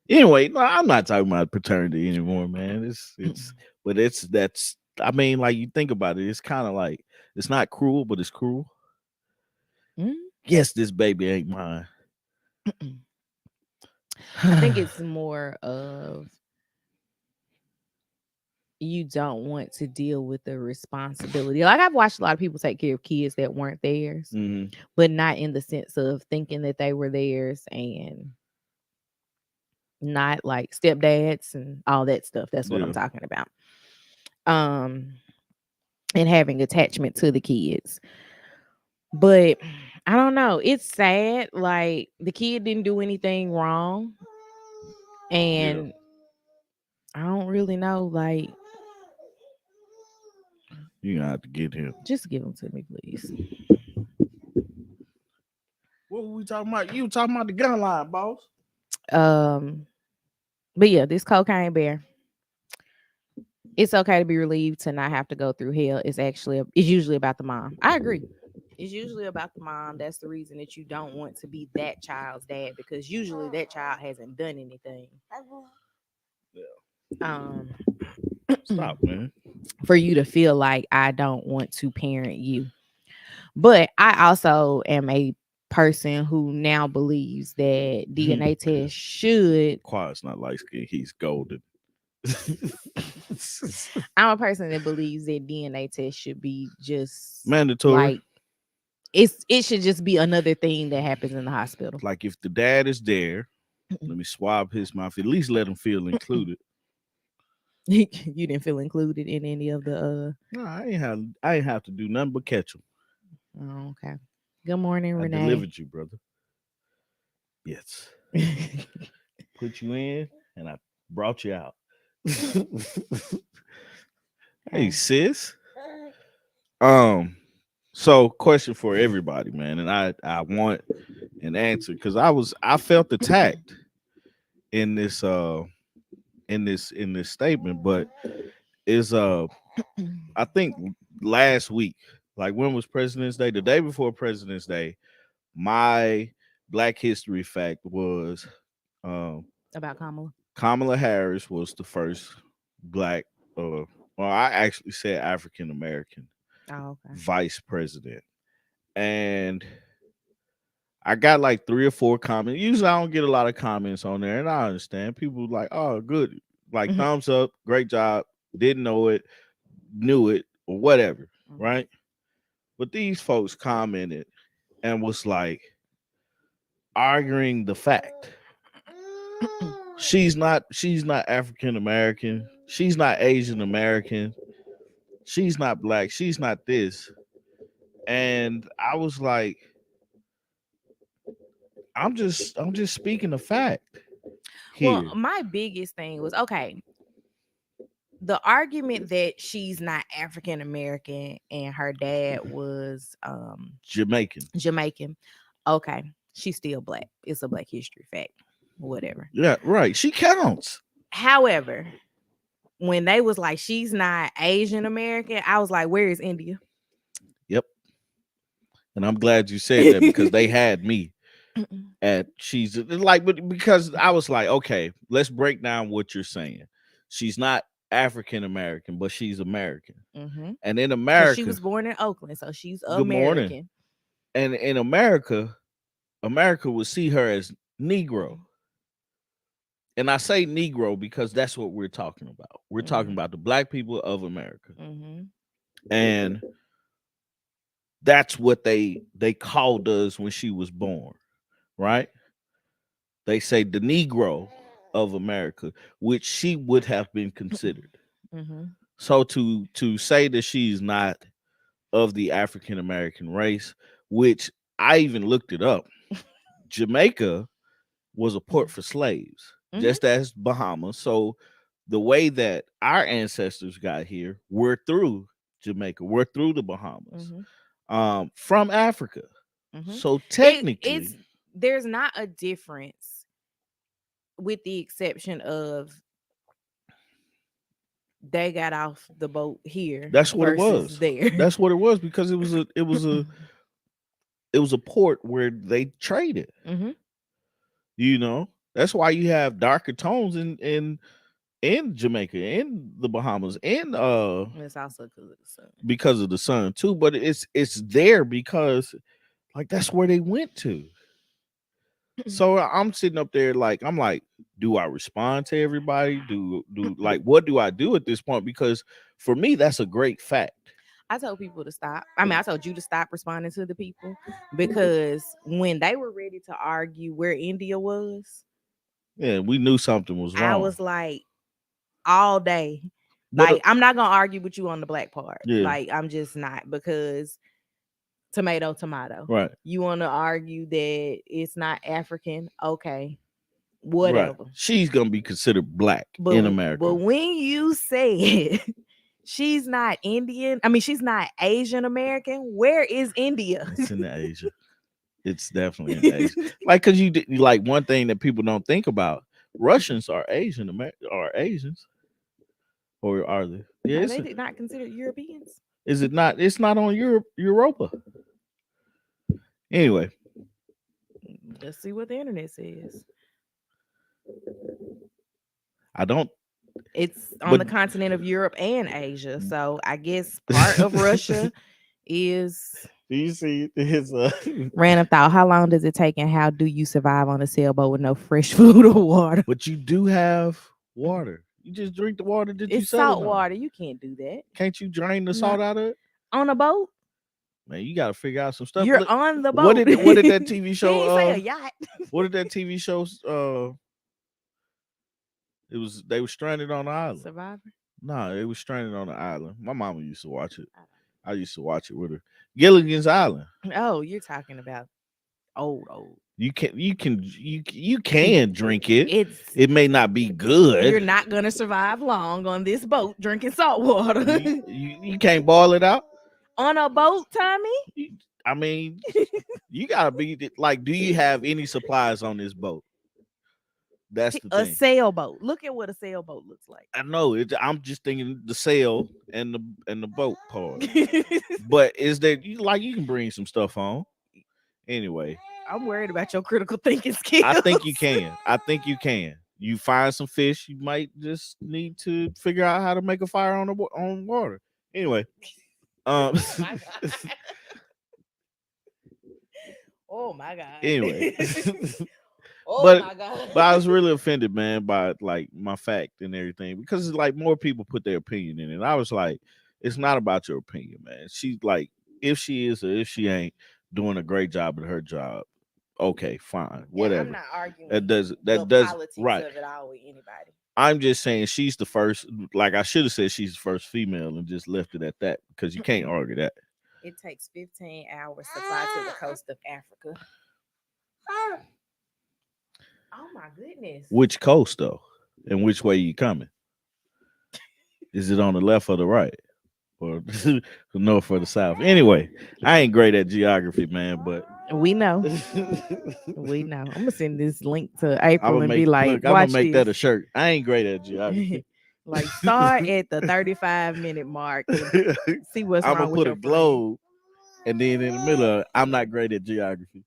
Anyway, no, I'm not talking about paternity anymore, man. But it's that's. I mean, like you think about it, it's kind of like it's not cruel, but it's cruel. Mm. Yes, this baby ain't mine. I think it's more of you don't want to deal with the responsibility. Like I've watched a lot of people take care of kids that weren't theirs, Mhm. but not in the sense of thinking that they were theirs and not like stepdads and all that stuff. That's what I'm Yeah, talking about. Um, and having attachment to the kids. But I don't know. It's sad. Like the kid didn't do anything wrong. yeah. And I don't really know. Like, You gonna have to get him. just give them to me, please. What were we talking about? You were talking about the gun line, boss. Um, but yeah, this cocaine bear. It's okay to be relieved to not have to go through hell. It's usually about the mom. I agree. It's usually about the mom. That's the reason that you don't want to be that child's dad because usually that child hasn't done anything. Um, Stop, man. for you to feel like I don't want to parent you. But I also am a person who now believes that DNA tests should. Quiet's not light skin. He's golden. I'm a person that believes that DNA tests should be just Mandatory. like it should just be another thing that happens in the hospital. Like if the dad is there, let me swab his mouth. At least let him feel included. You didn't feel included in any of the No, I ain't have to do nothing but catch him. oh, okay. Good morning, I Renee. delivered you, brother. Yes. Put you in and I brought you out. Hey Okay. sis. Um so question for everybody, man. And I want an answer because I felt attacked in this statement, but is I think last week, like when was President's Day? The day before President's Day, my Black History fact was um, About Kamala. Kamala Harris was the first Black, well, I actually said African American Oh, okay. vice president, and I got like 3 or 4 comments. Usually I don't get a lot of comments on there, and I understand. People like, oh, good. Like Mhm, thumbs up, great job. Didn't know it, knew it, or whatever. mhm. Right? But these folks commented and was like arguing the fact. She's not African American. She's not Asian American. She's not black. She's not this. And I was like, I'm just speaking a fact Well, here. my biggest thing was okay. The argument that she's not African American and her dad was Jamaican. Jamaican. Okay, she's still black. It's a Black History fact. Whatever. Yeah, right. She counts. However, when they was like she's not Asian American, I was like, where is India? Yep. And I'm glad you said that because they had me at she's like, but because I was like, okay, let's break down what you're saying. She's not African American, but she's American. Mm-hmm. And in Because she America, was born in Oakland, so she's good morning. American. And in America, America would see her as Negro. And I say Negro because that's what we're talking about. We're talking Mm-hmm. about the black people of America. Mm-hmm. And that's what they called us when she was born, right? They say the Negro of America, which she would have been considered. Mm-hmm. So to say that she's not of the African American race, which I even looked it up, Jamaica was a port for slaves, Mm-hmm. just as Bahamas. So the way that our ancestors got here were through Jamaica, were through the Bahamas, Mm-hmm. from Africa. Mm-hmm. So It's technically, there's not a difference with the exception of they got off the boat here that's what it versus was. there. That's what it was because it was a port where they traded. Mm-hmm. You know, that's why you have darker tones in Jamaica, in the Bahamas, and It's also because of the sun. because of the sun too. But it's there because like that's where they went to. So I'm sitting up there like I'm like, do I respond to everybody? Do like what do I do at this point? Because for me, that's a great fact. I told people to stop. I mean, I told you to stop responding to the people because when they were ready to argue where India was, Yeah, we knew something was I wrong. was like, all day. But Like, I'm not gonna argue with you on the black part. yeah, Like, I'm just not because tomato, tomato. right, You want to argue that it's not African? Okay, right. whatever. She's gonna be considered black in But America. when you said she's not Indian, I mean she's not Asian American, where is India? It's in Asia. It's definitely in Asia. Like, cause like one thing that people don't think about: Russians are are Asians, or are they? Yeah, Are they not considered Europeans? is it not? It's not on Europa. Anyway, Let's see what the internet says. I don't. It's on But the continent of Europe and Asia. So I guess part of Russia is do you see his? random thought. How long does it take and how do you survive on a sailboat with no fresh food or water? But you do have water. You just drink the water that you It's selling salt on. water. You can't do that. Can't you drain the No. salt out of it? On a boat? Man, you got to figure out some stuff. You're Look, on the what boat. did that TV He show? ain't say a yacht. What did that TV show? It was they were stranded on the island. Survivor. No, it was stranded on the island. My mama used to watch it. I used to watch it with her. Gilligan's Island. Oh, you're talking about old. You can drink it. It's It may not be good. you're not gonna survive long on this boat drinking salt water. You can't boil it out. On a boat, Tommy? I mean, you gotta be like, do you have any supplies on this boat? That's the A thing. sailboat. Look at what a sailboat looks like. I know it. I'm just thinking the sail and the boat part. But is there you can bring some stuff on? Anyway, I'm worried about your critical thinking skills. I think you can. I think you can. You find some fish. You might just need to figure out how to make a fire on water. Anyway, Oh my god. Anyway, Oh but my god. I was really offended, man, by like my fact and everything because it's like more people put their opinion in it. I was like, it's not about your opinion, man. She's like, if she is or if she ain't doing a great job at her job, okay, fine, Yeah, I'm whatever. not arguing That the does politics right. of it all with anybody. I'm just saying she's the first. Like I should have said she's the first female and just left it at that because you can't argue that. It takes 15 hours to fly to the coast of Africa. Oh my goodness. Which coast though, and which way you coming? Is it on the left or the right, or the north or the south? Anyway, I ain't great at geography, man, but We know. I'm We know. I'm gonna send this link to April gonna and be make like, look. I'm gonna watch make this. that a shirt. I ain't great at geography. Like start at the 35-minute mark and see what's I'm gonna wrong with put a your friend. globe, and then in the middle, I'm not great at geography.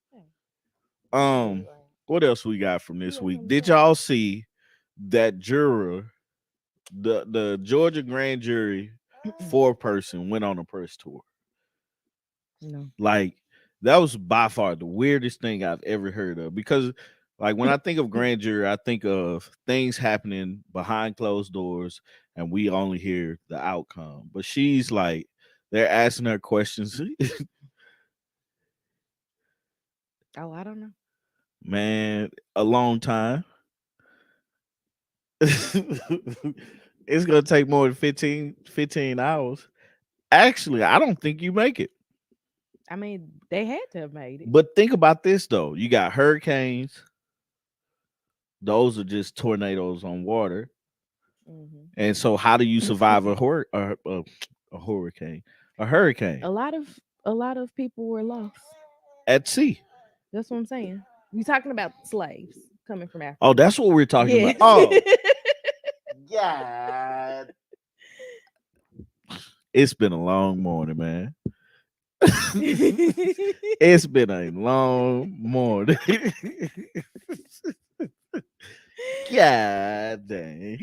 Um, what else we got from this week? Did y'all see that juror, the Georgia grand jury foreperson went on a press tour? No. Like that was by far the weirdest thing I've ever heard of because like when I think of grand jury, I think of things happening behind closed doors and we only hear the outcome. But she's like they're asking her questions. Oh, I don't know. Man, a long time. It's gonna take more than 15 hours. Actually, I don't think you make it. I mean, they had to have made it. But think about this though. You got hurricanes, those are just tornadoes on water. Hmm. And so how do you survive a hurricane? A hurricane A lot of people were lost. at sea. That's what I'm saying. You talking about slaves coming from Oh, Africa? that's what we're talking about. Yes. Oh, God. It's been a long morning, man. It's been a long morning. God dang.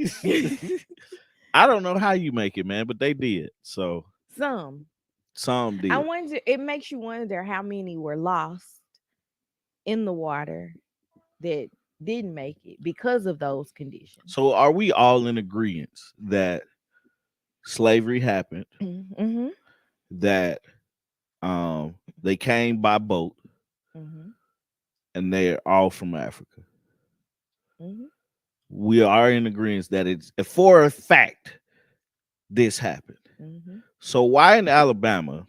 I don't know how you make it, man, but they did. So Some. some I did. wonder. It makes you wonder how many were lost in the water that didn't make it because of those conditions. So are we all in agreement that slavery happened, Mm-hmm. that they came by boat Mm-hmm. and they're all from Africa? Mm-hmm. We are in agreement that it's for a fact this happened. Mm-hmm. So why in Alabama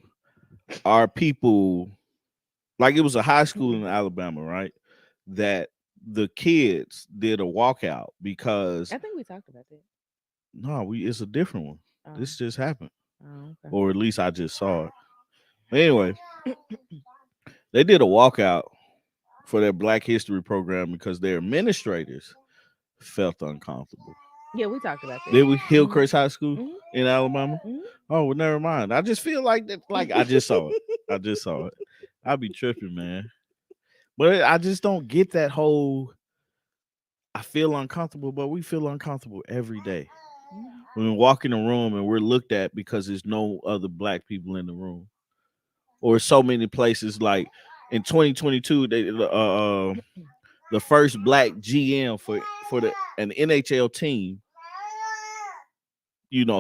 are people like it was a high school in Alabama, right? That the kids did a walkout because I think we talked about that. no, we it's a different one. Oh, This just happened. oh, okay. Or at least I just saw it. But anyway, they did a walkout for their Black History program because their administrators felt uncomfortable. Yeah, we talked about that. Did we Mm-hmm. Hillcrest High School Mm-hmm. in Alabama? Oh, well, never mind. I just feel like that. Like I just saw it. I just saw it. I'll be tripping, man. But I just don't get that whole. I feel uncomfortable, but we feel uncomfortable every day. When we walk in the room and we're looked at because there's no other black people in the room, or so many places like in 2022, the first black GM for an NHL team,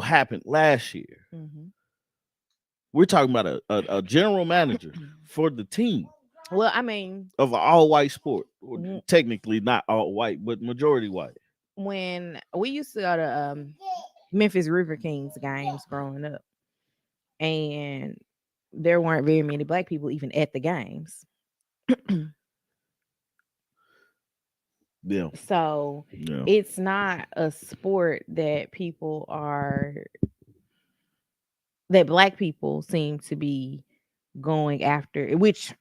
happened last year. Mm-hmm. We're talking about a general manager for the team Well, I mean, of an all white sport. w- Technically not all white, but majority white. when we used to go to Memphis River Kings games growing up, and there weren't very many black people even at the games. Yeah. So Yeah. it's not a sport that people are that black people seem to be going after, which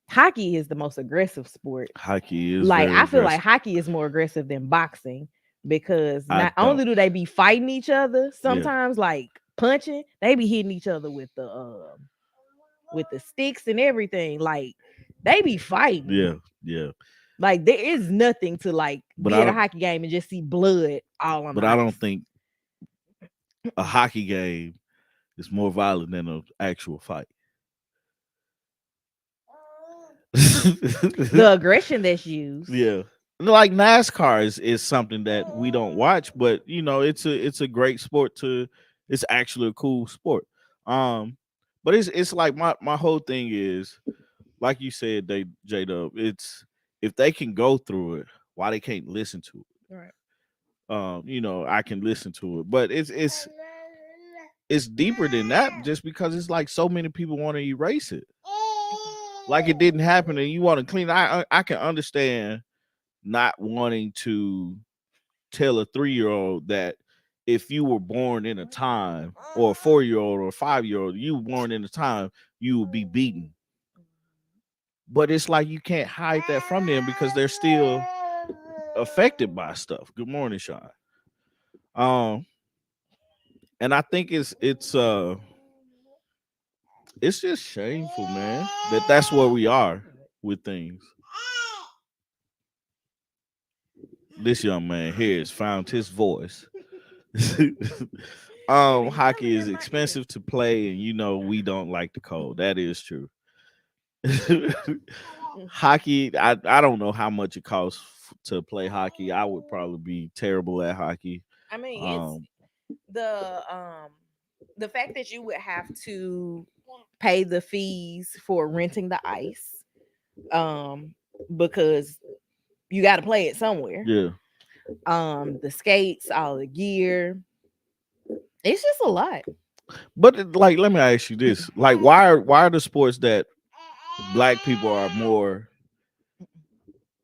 hockey is the most aggressive sport. Hockey is Like very I feel like aggressive. hockey is more aggressive than boxing because I not don't. only do they be fighting each other, Yeah. sometimes like punching, they be hitting each other with the sticks and everything. Like they be fighting. Yeah. Yeah. Like there is nothing to like But be I at a don't. hockey game and just see blood all on But the I don't ice. think a hockey game is more violent than an actual fight. The aggression that's used. Yeah. Like NASCAR is something that we don't watch, but you know, it's a great sport to it's actually a cool sport. Um, but it's like my whole thing is like you said, they J Dub, it's if they can go through it, why they can't listen to it? Right. You know, I can listen to it. But it's deeper than that just because it's like so many people want to erase it. Like it didn't happen and you want to clean it. I can understand not wanting to tell a 3-year-old that if you were born in a time, or a 4-year-old or a 5-year-old, you were born in a time, you would be beaten. But it's like you can't hide that from them because they're still affected by stuff. Good morning, Sean. Um, and I think it's just shameful, man, that that's where we are with things. This young man here has found his voice. Hockey is expensive to play, and you know we don't like the cold. That is true. Hockey, I don't know how much it costs to play hockey. I would probably be terrible at hockey. I mean, it's Um, the um the fact that you would have to pay the fees for renting the ice, um, because you got to play it somewhere. yeah, The skates, all the gear. It's just a lot. but like, let me ask you this: like, why are the sports that black people are more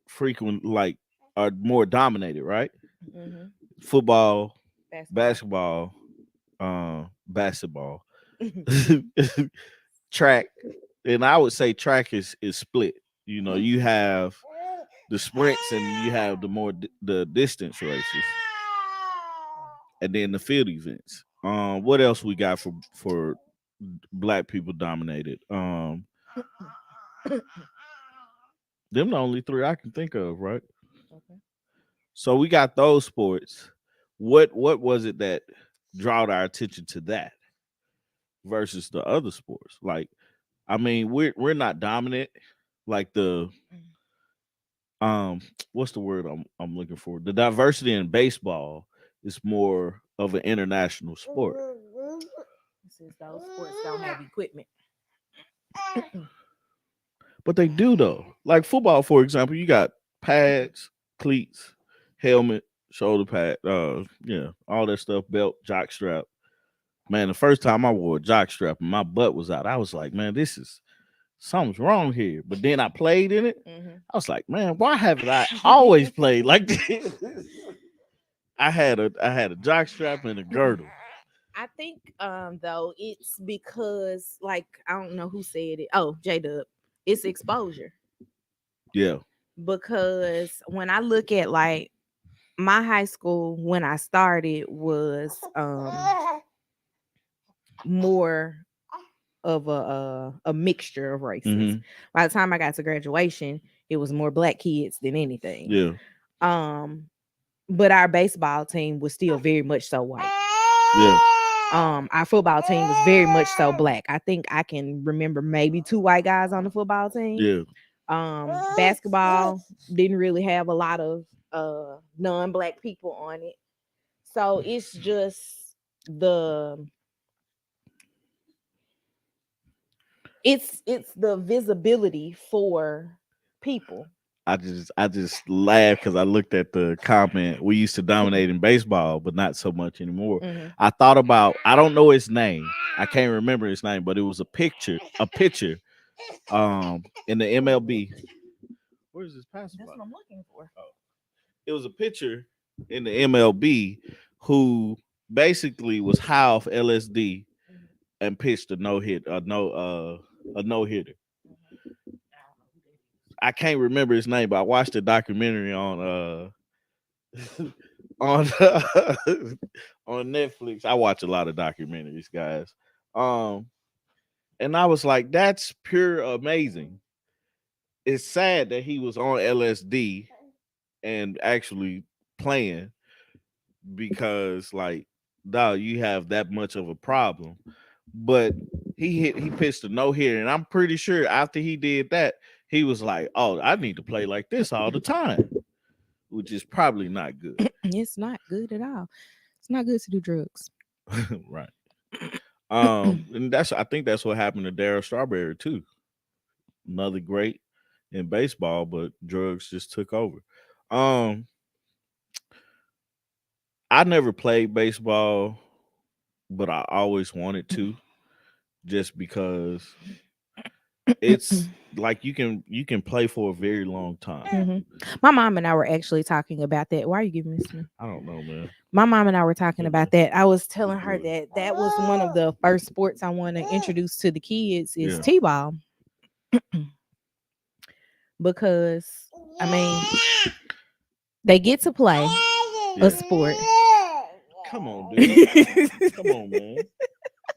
frequent, like, are more dominated, right? Hmm. Football, Basketball. basketball, basketball, track, and I would say track is split. You know, you have the sprints and you have the distance races, and then the field events. What else we got for black people dominated? Them the only three I can think of, right? Okay. So we got those sports. What was it that drawed our attention to that versus the other sports? Like, I mean, we're not dominant like the what's the word I'm looking for? The diversity in baseball is more of an international sport. Since those sports don't have equipment. But they do though. Like football, for example, you got pads, cleats, helmet, shoulder pad, yeah, all that stuff, belt, jock strap. Man, the first time I wore a jock strap and my butt was out, I was like, man, this is something's wrong here. But then I played in it. Hmm. I was like, man, why haven't I always played like this? I had a jock strap and a girdle. I think though it's because, like, I don't know who said it. Oh, J Dub. It's exposure. Yeah. Because when I look at, like, my high school when I started was more of a mixture of races. Mm-hmm. By the time I got to graduation, it was more black kids than anything. Yeah. Um, but our baseball team was still very much so white. Yeah. Our football team was very much so black. I think I can remember maybe two white guys on the football team. Yeah. Basketball didn't really have a lot of non-black people on it. So it's just the it's the visibility for people. I just laughed because I looked at the comment. We used to dominate in baseball, but not so much anymore. Hmm. I thought about I don't know his name. I can't remember his name, but it was a picture in the MLB. Where's this That's passerby? what I'm looking for. Oh. It was a pitcher in the MLB who basically was high off LSD and pitched a no hitter. I can't remember his name, but I watched a documentary on on Netflix. I watch a lot of documentaries, guys. Um, and I was like, that's pure amazing. It's sad that he was on LSD and actually playing because like dog, you have that much of a problem. But he pitched a no hitter, and I'm pretty sure after he did that, he was like, "Oh, I need to play like this all the time," which is probably not good. It's not good at all. It's not good to do drugs. Right. And I think that's what happened to Darryl Strawberry too. Another great in baseball, but drugs just took over. Um, I never played baseball, but I always wanted to, just because it's like you can play for a very long time. Hmm. My mom and I were actually talking about that. Why are you giving this to me? I don't know, man. My mom and I were talking Hey, about man. that. I was telling her Good. that that was one of the first sports I want to introduce to the kids is Yeah. t-ball, because I mean they get to play a Yeah. sport. Come on, dude. Come on, man.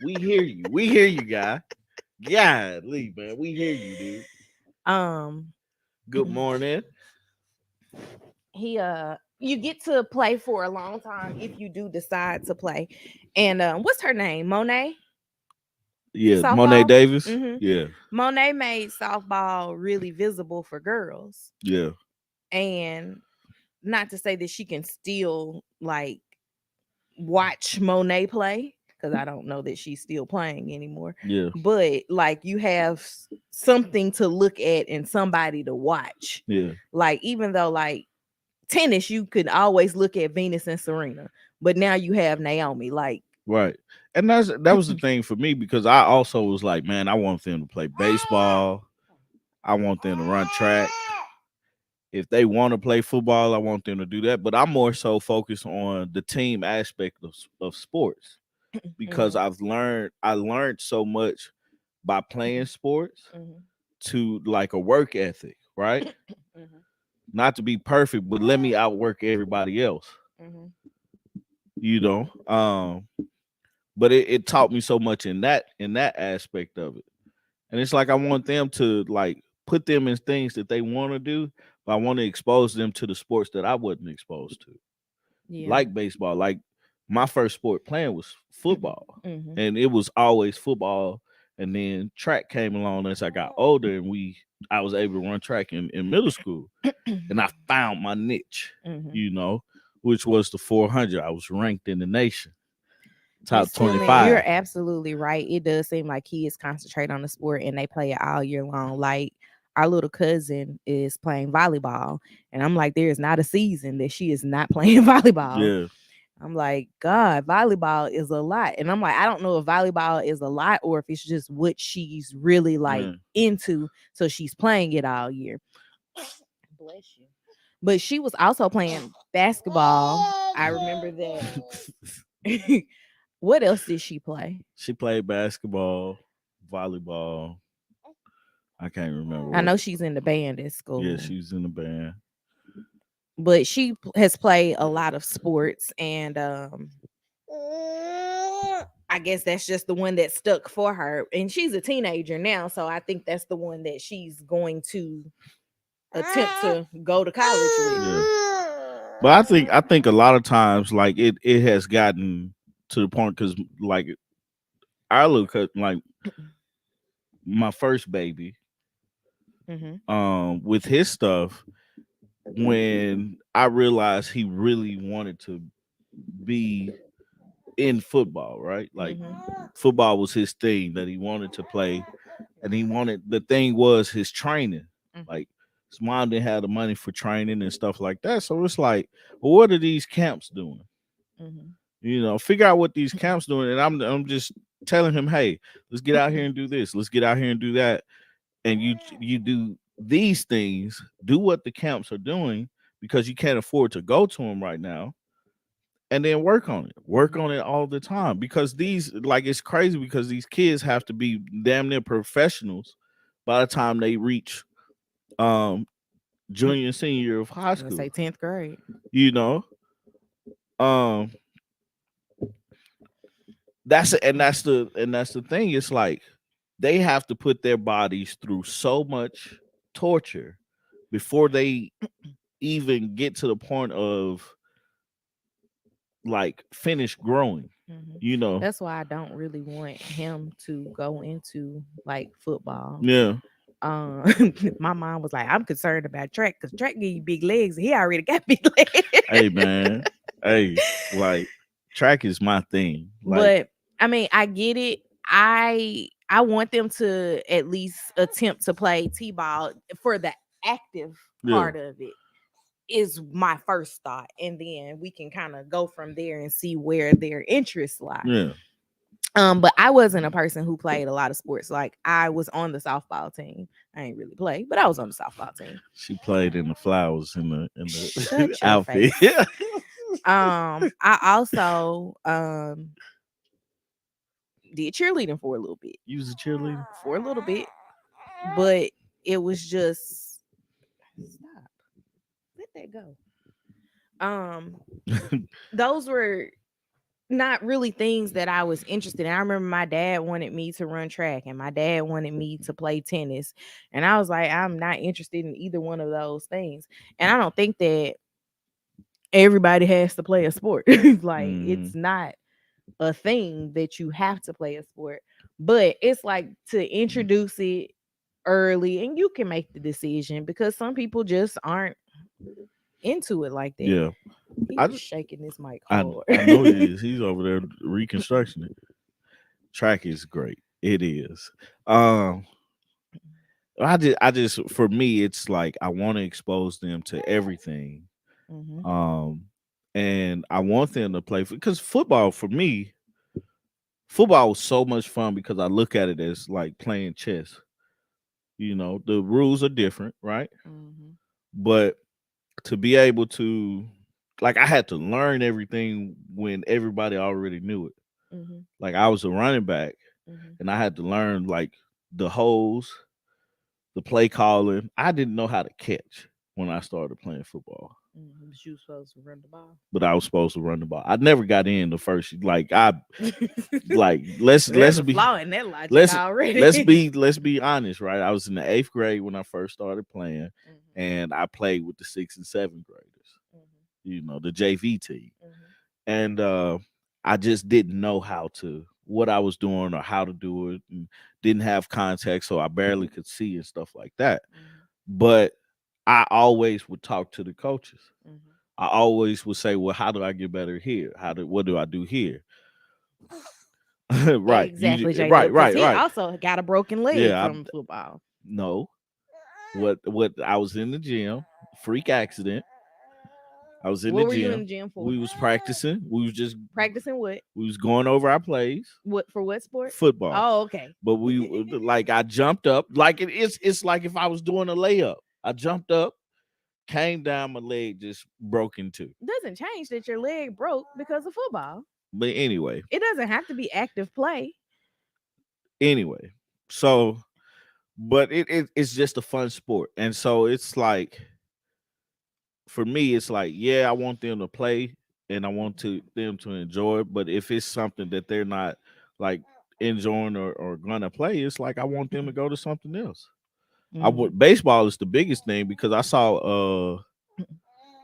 We hear you. We hear you, guy. God, Lee, man. We hear you, dude. um Good morning. he you get to play for a long time if you do decide to play. And what's her name? Monet? Yeah, Monet Softball? Davis. Hmm. Yeah, Monet made softball really visible for girls. yeah, And not to say that she can still like watch Monet play, because I don't know that she's still playing anymore. yeah, But like you have something to look at and somebody to watch. yeah. Like even though like tennis, you could always look at Venus and Serena, but now you have Naomi. Like, Right. And that was the thing for me, because I also was like, man, I want them to play baseball. I want them to run track. If they want to play football, I want them to do that. But I'm more so focused on the team aspect of sports, because mhm, I learned so much by playing sports, mhm, to like a work ethic, right? mhm, Not to be perfect, but let me outwork everybody else, mhm, you know. But it taught me so much in that aspect of it. And it's like I want them to like put them in things that they want to do, but I want to expose them to the sports that I wasn't exposed to, yeah, like baseball. Like my first sport playing was football, mhm, and it was always football. And then track came along as I got older, and I was able to run track in middle school, and I found my niche, mhm. you know, which was the 400. I was ranked in the nation, And top still, man, 25. you're absolutely right. It does seem like kids concentrate on the sport and they play it all year long. Like our little cousin is playing volleyball, and I'm like, there is not a season that she is not playing volleyball. Yeah, I'm like, God, volleyball is a lot. And I'm like, I don't know if volleyball is a lot or if it's just what she's really like yeah. into. So she's playing it all year. Bless you. But she was also playing basketball. I remember that. What else did she play? She played basketball, volleyball. I can't remember I what. know she's in the band at Yeah, school, she was in the band. but she has played a lot of sports. And I guess that's just the one that stuck for her. And she's a teenager now, so I think that's the one that she's going to attempt to go to college Yeah, with. but I think a lot of times like it has gotten to the point, because like I look at like my first baby, Hmm. with his stuff, when I realized he really wanted to be in football, right? Like Hmm. football was his thing that he wanted to play, and he wanted the thing was his training. Hmm. Like his mom didn't have the money for training and stuff like that, so it's like, well, what are these camps doing? Hmm. You know, figure out what these camps doing, and I'm just telling him, hey, let's get out here and do this. Let's get out here and do that, and you do these things, do what the camps are doing, because you can't afford to go to them right now, and then work on it all the time, because these like it's crazy, because these kids have to be damn near professionals by the time they reach um junior and senior year of high I'm gonna say school, 10th grade. you know. um that's the thing. It's like they have to put their bodies through so much torture before they even get to the point of like finish growing, Hmm. you know. That's why I don't really want him to go into like football. Yeah, Um, my mom was like, "I'm concerned about track because track give you big legs, and he already got big legs." Hey man, hey, like track is my thing. Like, But I mean, I get it. I want them to at least attempt to play t-ball for the active yeah, part of it is my first thought, and then we can kind of go from there and see where their interests lie. yeah. But I wasn't a person who played a lot of sports. Like I was on the softball team. I ain't really play, but I was on the softball team. She played in the flowers in the Shut your outfit. face. I also did cheerleading for a little bit. You was a cheerleader. For a little bit, but it was just stop. Let that go. Those were not really things that I was interested in. I remember my dad wanted me to run track and my dad wanted me to play tennis. And I was like, I'm not interested in either one of those things. And I don't think that everybody has to play a sport. Like Mhm. it's not a thing that you have to play a sport, but it's like to introduce it early and you can make the decision because some people just aren't into it like that. Yeah, He I is just shaking this mic I hard. I know he is. He's over there reconstructing it. Track is great. It is. Um, I just for me, it's like I want to expose them to everything. Hmm. Um, and I want them to play because football for me, football was so much fun because I look at it as like playing chess. You know, the rules are different, right? Hmm. But to be able to, like, I had to learn everything when everybody already knew it. Hmm. Like, I was a running back, Hmm. and I had to learn like the holes, the play calling. I didn't know how to catch when I started playing football, Hmm. But you supposed to run the ball. but I was supposed to run the ball. I never got in the first. Like, I like There's let's a be flaw in that logic let's already. let's be honest, right? I was in the eighth grade when I first started playing, Hmm. and I played with the sixth and seventh graders. Hmm. You know, the JV team, Hmm. and I just didn't know how to what I was doing or how to do it, and didn't have context, so I barely could see and stuff like that. Hmm. But I always would talk to the coaches. Hmm. I always would say, "Well, how do I get better here? What do I do here?" Right, Exactly, J Dub, right, because right, he right. also got a broken leg Yeah, from football. no. What I was in the gym, freak accident. I was in the What were you in gym. the gym for? We was practicing. Practicing what? We was going over our plays, What for? What sport? football. Oh, okay. But we like I jumped up like it's like if I was doing a layup. I jumped up, came down, my leg just broke in two. Doesn't change that your leg broke because of football. But It doesn't have to be active play. anyway. So but it's just a fun sport. And so it's like for me, it's like, yeah, I want them to play and I want to them to enjoy it. But if it's something that they're not like enjoying or gonna play, it's like I want them to go to something else. I Hmm. would baseball is the biggest thing because I saw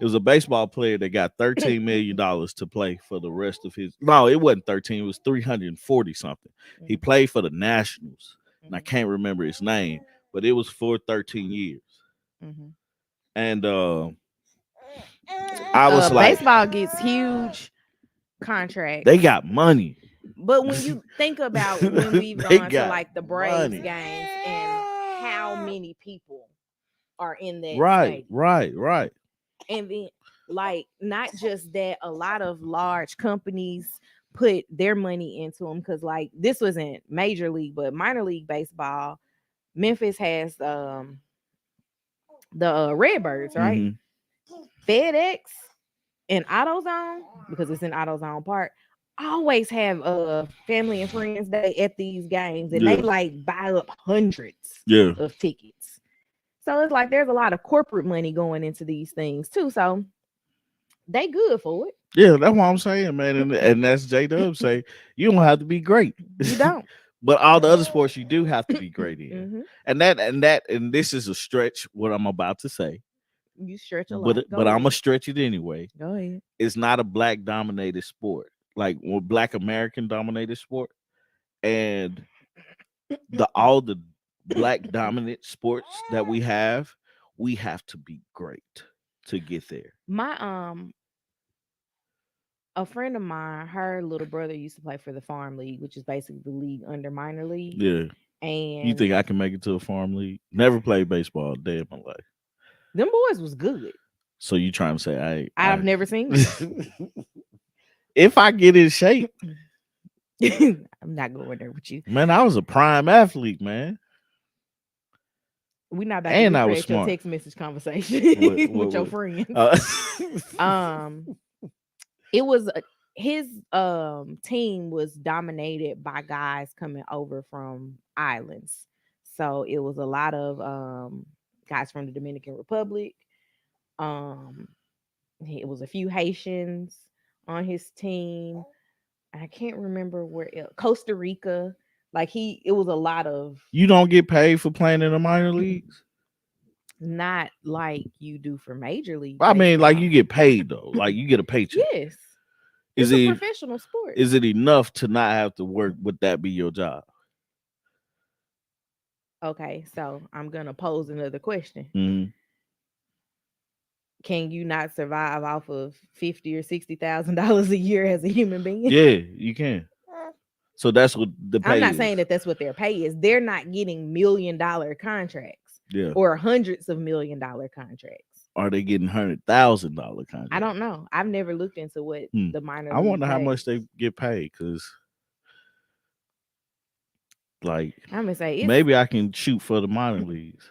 it was a baseball player that got $13 million to play for the rest of his no, it wasn't 13, it was 340 something. He Hmm. played for the Nationals, and I Hmm. can't remember his name, but it was for 13 years. Hmm. And I was like, Baseball gets huge contracts. they got money. But when you think about when we've They gone to got like the Braves money. games and how many people are in that Right, stadium, right, right. and then like not just that, a lot of large companies put their money into them because like this wasn't major league, but minor league baseball. Memphis has the Redbirds, right? Hmm. FedEx and AutoZone, because it's in AutoZone Park, always have a family and friends day at these games, and they Yeah, like buy up hundreds yeah, of tickets. So it's like there's a lot of corporate money going into these things too. So they good for yeah. That's what I'm saying, man. And that's J Dub say you don't have to be great. it. You don't. But all the other sports you do have to be great in. Hmm. And this is a stretch what I'm about to say, You stretch a but lot. Go I'm gonna ahead. stretch it anyway. Go ahead. It's not a black dominated sport, like well, Black American dominated sport, and the all the black dominant sports that we have to be great to get there. My a friend of mine, her little brother used to play for the farm league, which is basically the league under minor league. Yeah. You And think I can make it to a farm league? Never played baseball a day in my life. them boys was good. So you trying to say I've never seen it. if I get in shape, I'm not going there with you. man, I was a prime athlete, man. We're not about to And I was recreate your smart. text message conversation with your friends. Uh, Um, it was his team was dominated by guys coming over from islands. So it was a lot of guys from the Dominican Republic. Um, it was a few Haitians on his team. I can't remember where Costa Rica. Like it was a lot of you don't get paid for playing in the minor leagues? not like you do for Major League I mean, like Baseball. you get paid though. Like you get a paycheck. Yes, Is it's a it professional sport. is it enough to not have to work? Would that be your job? Okay, so I'm gonna pose another question. Mm-hmm. Can you not survive off of $50,000 or $60,000 a year as a human being? Yeah, you can. So that's what the I'm pay not is. saying that that's what their pay is. They're not getting $1 million contracts Yeah. or hundreds of $1 million contracts. Are they getting $100,000 contracts? I don't know. I've never looked into what the minor I league wonder how pays. much they get paid because, like, I'm gonna say maybe I can shoot for the minor leagues.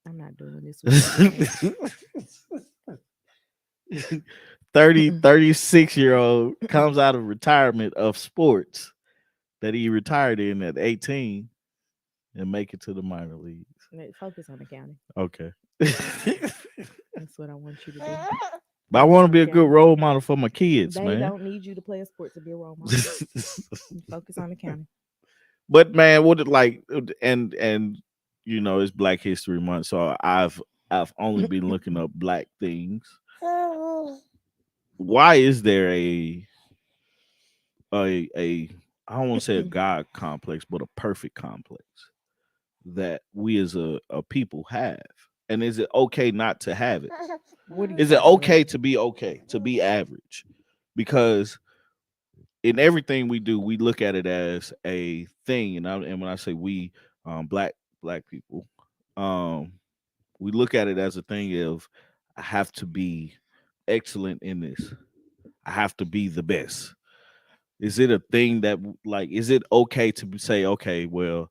I'm not doing this with you. 36-year-old comes out of retirement of sports that he retired in at 18 and make it to the minor leagues. Focus on accounting. Okay. That's what I want you to do. But I want to be a good role model for my kids, They man. don't need you to play a sport to be a role model. Focus on accounting. But man, what it like and you know it's Black History Month, so I've only been looking up black things. Why is there a I don't want to say a God complex, but a perfect complex that we as a people have? And is it okay not to have it? Is it okay to be average? Because in everything we do, we look at it as a thing, and when I say we, black people, um, we look at it as a thing of I have to be excellent in this. I have to be the best. Is it a thing that like is it okay to say okay, well,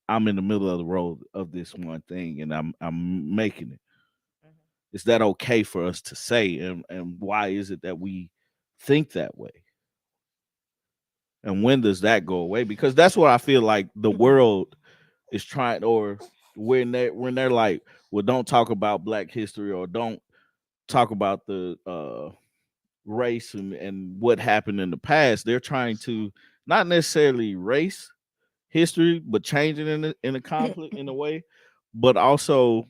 I'm in the middle of the road of this one thing and I'm making it. Is that okay for us to say and why is it that we think that way? And when does that go away? Because that's what I feel like the world is trying, or when they're like, well, don't talk about Black history or don't talk about the race and what happened in the past. They're trying to not necessarily erase history, but change it in a conflict in a way, but also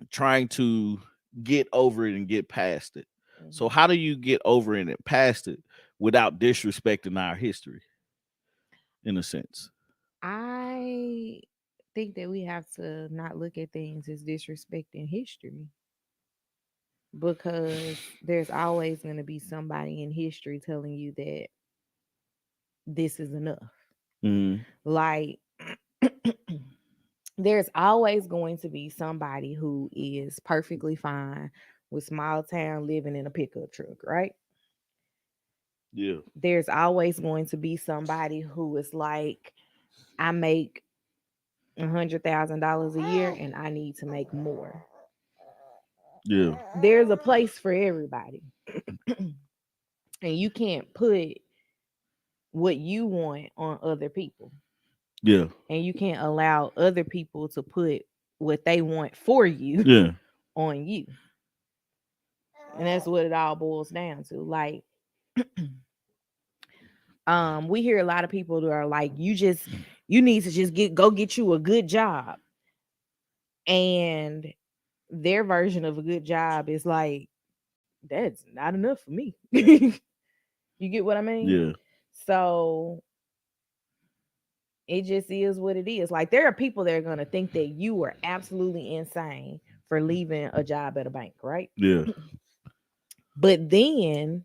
trying to get over it and get past it. So how do you get over it and past it without disrespecting our history? In a sense. I think that we have to not look at things as disrespecting history because there's always going to be somebody in history telling you that this is enough. Mm. Like, there's always going to be somebody who is perfectly fine with small town living in a pickup truck, right? Yeah. There's always going to be somebody who is like, I make $100,000 a year and I need to make more. Yeah. There's a place for everybody. And you can't put what you want on other people. Yeah. And you can't allow other people to put what they want for you Yeah. on you. And that's what it all boils down to. Like, we hear a lot of people that are like, you need to just go get you a good job. And their version of a good job is like, that's not enough for me. You get what I mean? Yeah. So It just is what it is. Like there are people that are gonna think that you were absolutely insane for leaving a job at a bank, right? Yeah. But then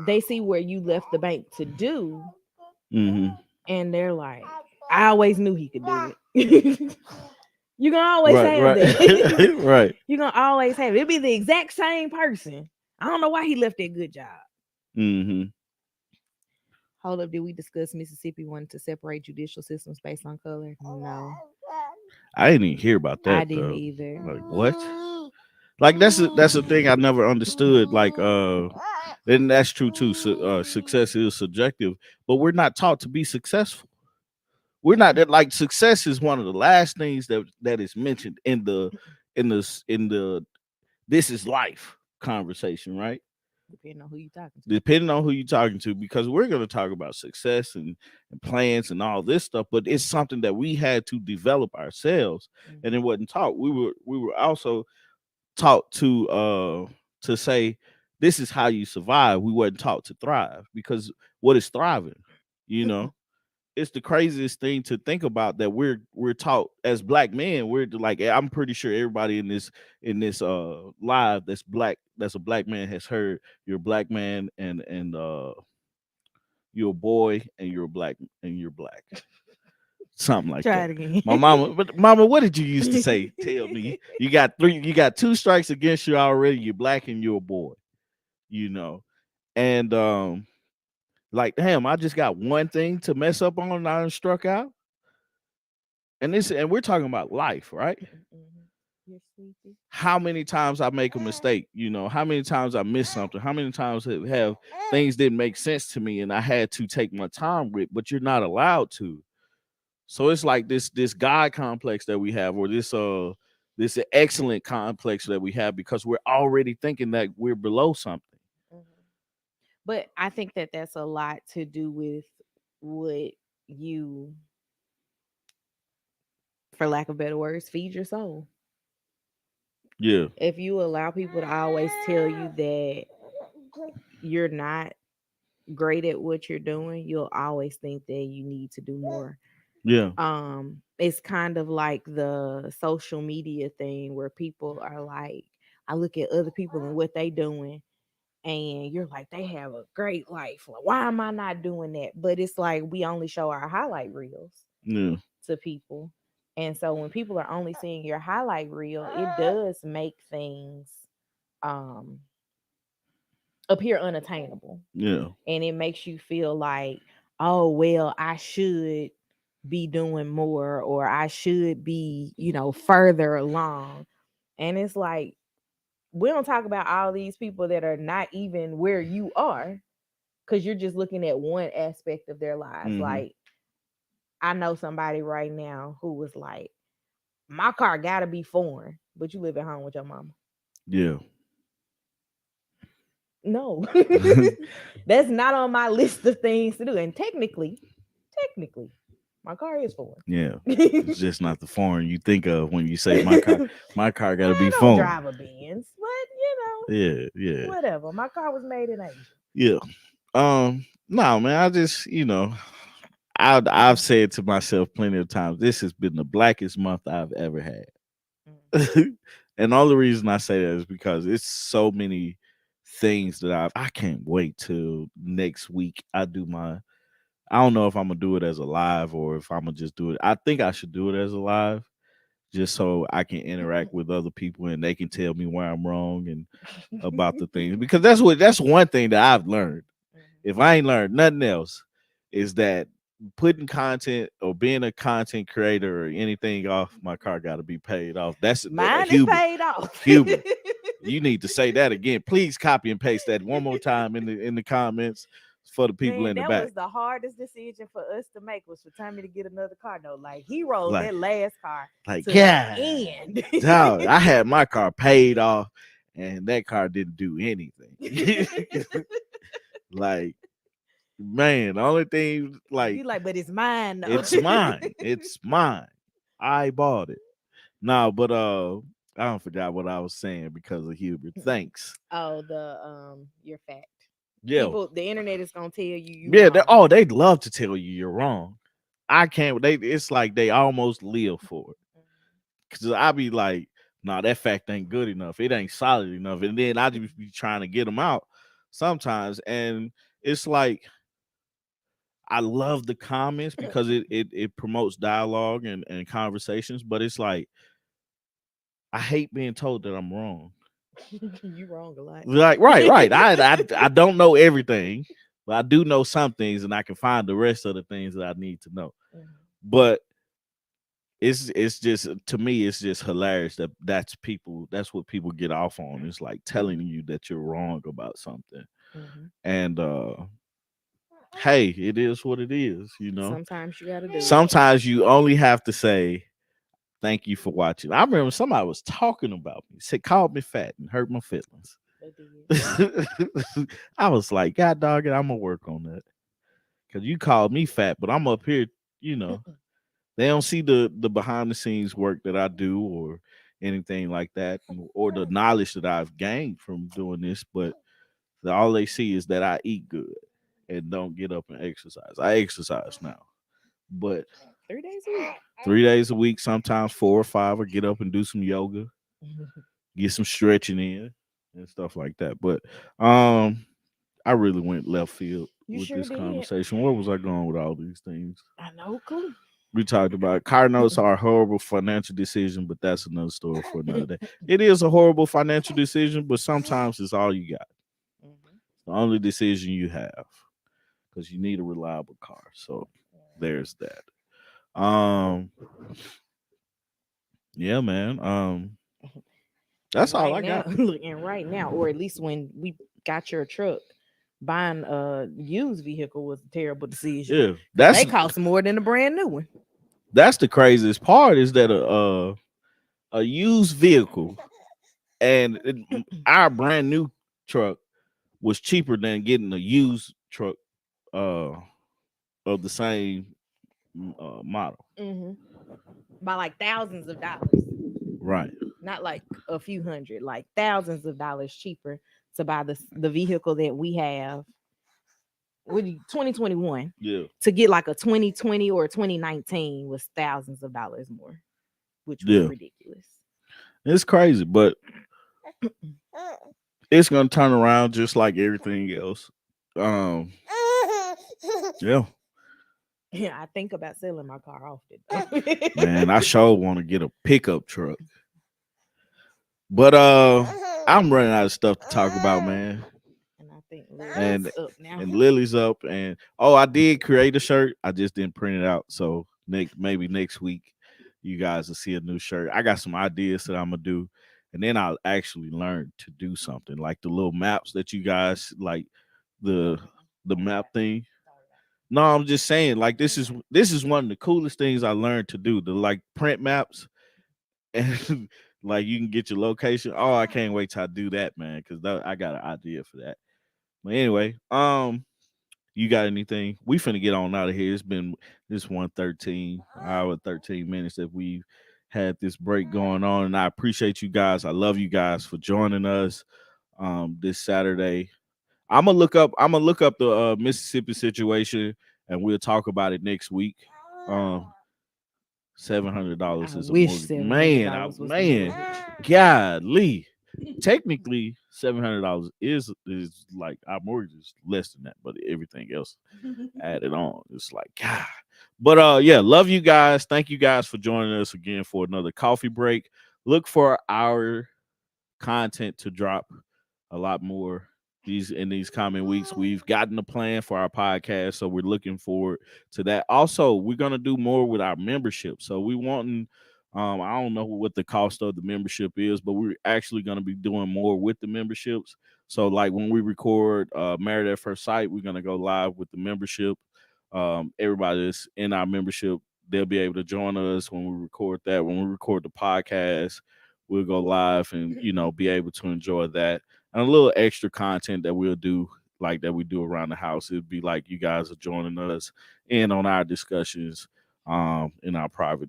they see where you left the bank to do, Mm-hmm. and they're like, I always knew he could do it. You're gonna always Right, have right, that. right. You're gonna always have it. It'll be the exact same person. I don't know why he left that good job. Mm-hmm. Hold up, did we discuss Mississippi wanted to separate judicial systems based on color? No, I didn't even hear about I that didn't though. either. Like what? Like that's a thing I never understood. Like and that's true too. Success is subjective, but we're not taught to be successful. We're not that like success is one of the last things that is mentioned in the this is life conversation, right? Depending on who you talking to. Depending on who you're talking to, because we're going to talk about success and plans and all this stuff, but it's something that we had to develop ourselves, and it Mhm. wasn't taught. We were also taught to say this is how you survive. We weren't taught to thrive, because what is thriving? You know, it's the craziest thing to think about that we're taught as black men. We're like, I'm pretty sure everybody in this live that's a black man has heard you're a black man and you're a boy and you're black, something like Try that. it again. My mama, but mama, what did you used to say? Tell me. You got two strikes against you already. You're black and you're a boy. You know, and like, damn, I just got one thing to mess up on and I done struck out. And we're talking about life, right? Mhm. You're sleepy. How many times I make a mistake, how many times I miss something, how many times have things didn't make sense to me and I had to take my time with, but you're not allowed to. So it's like this God complex that we have, or this excellent complex that we have, because we're already thinking that we're below something. Mhm. But I think that that's a lot to do with what you, for lack of better words, feed your soul. Yeah, If you allow people to always tell you that you're not great at what you're doing, you'll always think that you need to do more. yeah, It's kind of like the social media thing where people are like, I look at other people and what they doing, and you're like, they have a great life. Like, why am I not doing that? But it's like we only show our highlight reels yeah, to people. And so when people are only seeing your highlight reel, it does make things um appear unattainable. yeah, And it makes you feel like, oh well, I should be doing more, or I should be, further along. And it's like we don't talk about all these people that are not even where you are, because you're just looking at one aspect of their lives. mm-hmm, Like I know somebody right now who was like, my car gotta be foreign, but you live at home with your mama. yeah, No, that's not on my list of things to do. And technically, my car is foreign. yeah. It's I just not the foreign you think of when you say my car got to be don't foreign. drive a Benz, but Yeah, yeah, whatever. My car was made in Asia. yeah. No, man, I just, I've said to myself plenty of times, this has been the blackest month I've ever had. And all the reason I say that is because it's so many things that I can't wait till next week. I don't know if I'm gonna do it as a live or if I'm gonna just do it. I think I should do it as a live, just so I can interact with other people and they can tell me where I'm wrong and about the things, because that's one thing that I've learned. If I ain't learned nothing else, is that putting content or being a content creator or anything off my car got to be paid off. That's Mine is Huber. paid off. Huber, you need to say that again. Please copy and paste that one more time in the comments for the people Man, in the that back. was the hardest decision for us to make, was for Tommy to get another car. No, like he rode Like, that last car to the yeah, end. dog, I had my car paid off, and that car didn't do anything. Like, man, the only thing, He like, like, but it's mine though. it's mine. It's mine. I bought it. No, but I don't forgot what I was saying because of Hubert. Thanks. Oh, the your fact. Yeah. People, the internet is gonna tell you Yeah, wrong. they'd love to tell you you're wrong. I can't. They it's like they almost live for it. Cause I be like, nah, that fact ain't good enough. It ain't solid enough. And then I just be trying to get them out sometimes. And it's like I love the comments because it promotes dialogue and conversations, but it's like I hate being told that I'm wrong. You wrong a lot. Like, right. I don't know everything, but I do know some things and I can find the rest of the things that I need to know. But it's just to me it's just hilarious that that's what people get off on. It's like telling you that you're wrong about something. And hey, it is what it is, you know. Sometimes you gotta do it. Sometimes you only have to say thank you for watching. I remember somebody was talking about me, said called me fat and hurt my feelings. I was like, God dog it, I'm gonna work on that. Cause you called me fat, but I'm up here, you know. They don't see the behind the scenes work that I do or anything like that, or the knowledge that I've gained from doing this. But all they see is that I eat good and don't get up and exercise. I exercise now, but 3 days a week. 3 days a week, sometimes 4 or 5, or get up and do some yoga, get some stretching in and stuff like that. But I really went left field with sure this did. conversation. Where was I going with all these things? I know, cool. We talked about car notes are a horrible financial decision, but that's another story for another day. It is a horrible financial decision, but sometimes it's all you got. It's the only decision you have because you need a reliable car. So there's that. Yeah, man. That's all I now, got. look, and right now, or at least when we got your truck, buying a used vehicle was a terrible decision. Yeah, They cost more than a brand new one. that's the craziest part is that a used vehicle and our brand new truck was cheaper than getting a used truck uh of the same model. By like thousands of dollars. Right. Not like a few hundred, like thousands of dollars cheaper to buy the vehicle that we have. With 2021, Yeah. to get like a 2020 or 2019 was thousands of dollars more, which was ridiculous. It's crazy, but it's gonna turn around just like everything else. Um, yeah. Yeah, I think about selling my car often. Man, I sure want to get a pickup truck. But I'm running out of stuff to talk about, man. And I think And Lily's up now. and Lily's up, and I did create a shirt. I just didn't print it out. So maybe next week you guys will see a new shirt. I got some ideas that I'm gonna do, and then I'll actually learn to do something like the little maps that you guys like the map thing. No, I'm just saying, like this is one of the coolest things I learned to do. The like print maps and like you can get your location. Oh, I can't wait till I do that, man, because I got an idea for that. But anyway, you got anything? We finna get on out of here. It's been this 113 hour 13 minutes that we've had this break going on, and I appreciate you guys. I love you guys for joining us this Saturday. I'm gonna look up the Mississippi situation, and we'll talk about it next week. $700 is a mortgage. Man, golly. Technically, $700 is like our mortgage is less than that, but everything else added on, it's like God. But yeah, love you guys. Thank you guys for joining us again for another coffee break. Look for our content to drop a lot more these coming weeks. We've gotten a plan for our podcast, so we're looking forward to that. Also, we're gonna do more with our membership. So we wanting I don't know what the cost of the membership is, but we're actually gonna be doing more with the memberships. So like when we record Married at First Sight, we're gonna go live with the membership. Everybody that's in our membership, they'll be able to join us when we record that. When we record the podcast, we'll go live and be able to enjoy that, and a little extra content that we'll do like that we do around the house. It'd be like you guys are joining us in on our discussions in our private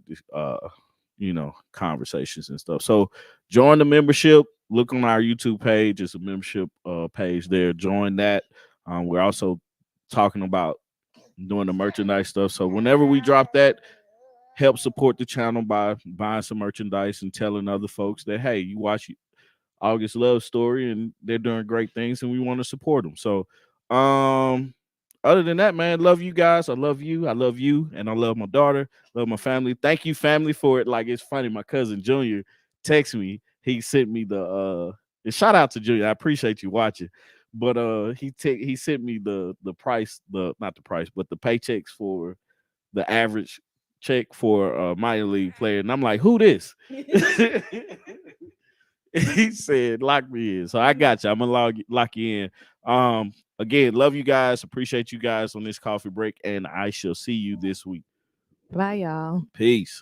conversations and stuff. So join the membership. Look on our YouTube page. It's a membership page there. Join that. We're also talking about doing the merchandise stuff. So whenever we drop that, help support the channel by buying some merchandise and telling other folks that, hey, you watch August Love Story and they're doing great things and we want to support them. So um other than that, man, love you guys. I love you. I love you. And I love my daughter. Love my family. Thank you, family, for it. Like, it's funny. My cousin Junior texted me. He sent me the and shout out to Junior. I appreciate you watching. But he sent me the price, the not the price, but the paychecks for the average check for a minor league player. And I'm like, who this? He said, lock me in. So I got you. I'm gonna lock you in. Again, love you guys. Appreciate you guys on this coffee break, and I shall see you this week. Bye, y'all. Peace.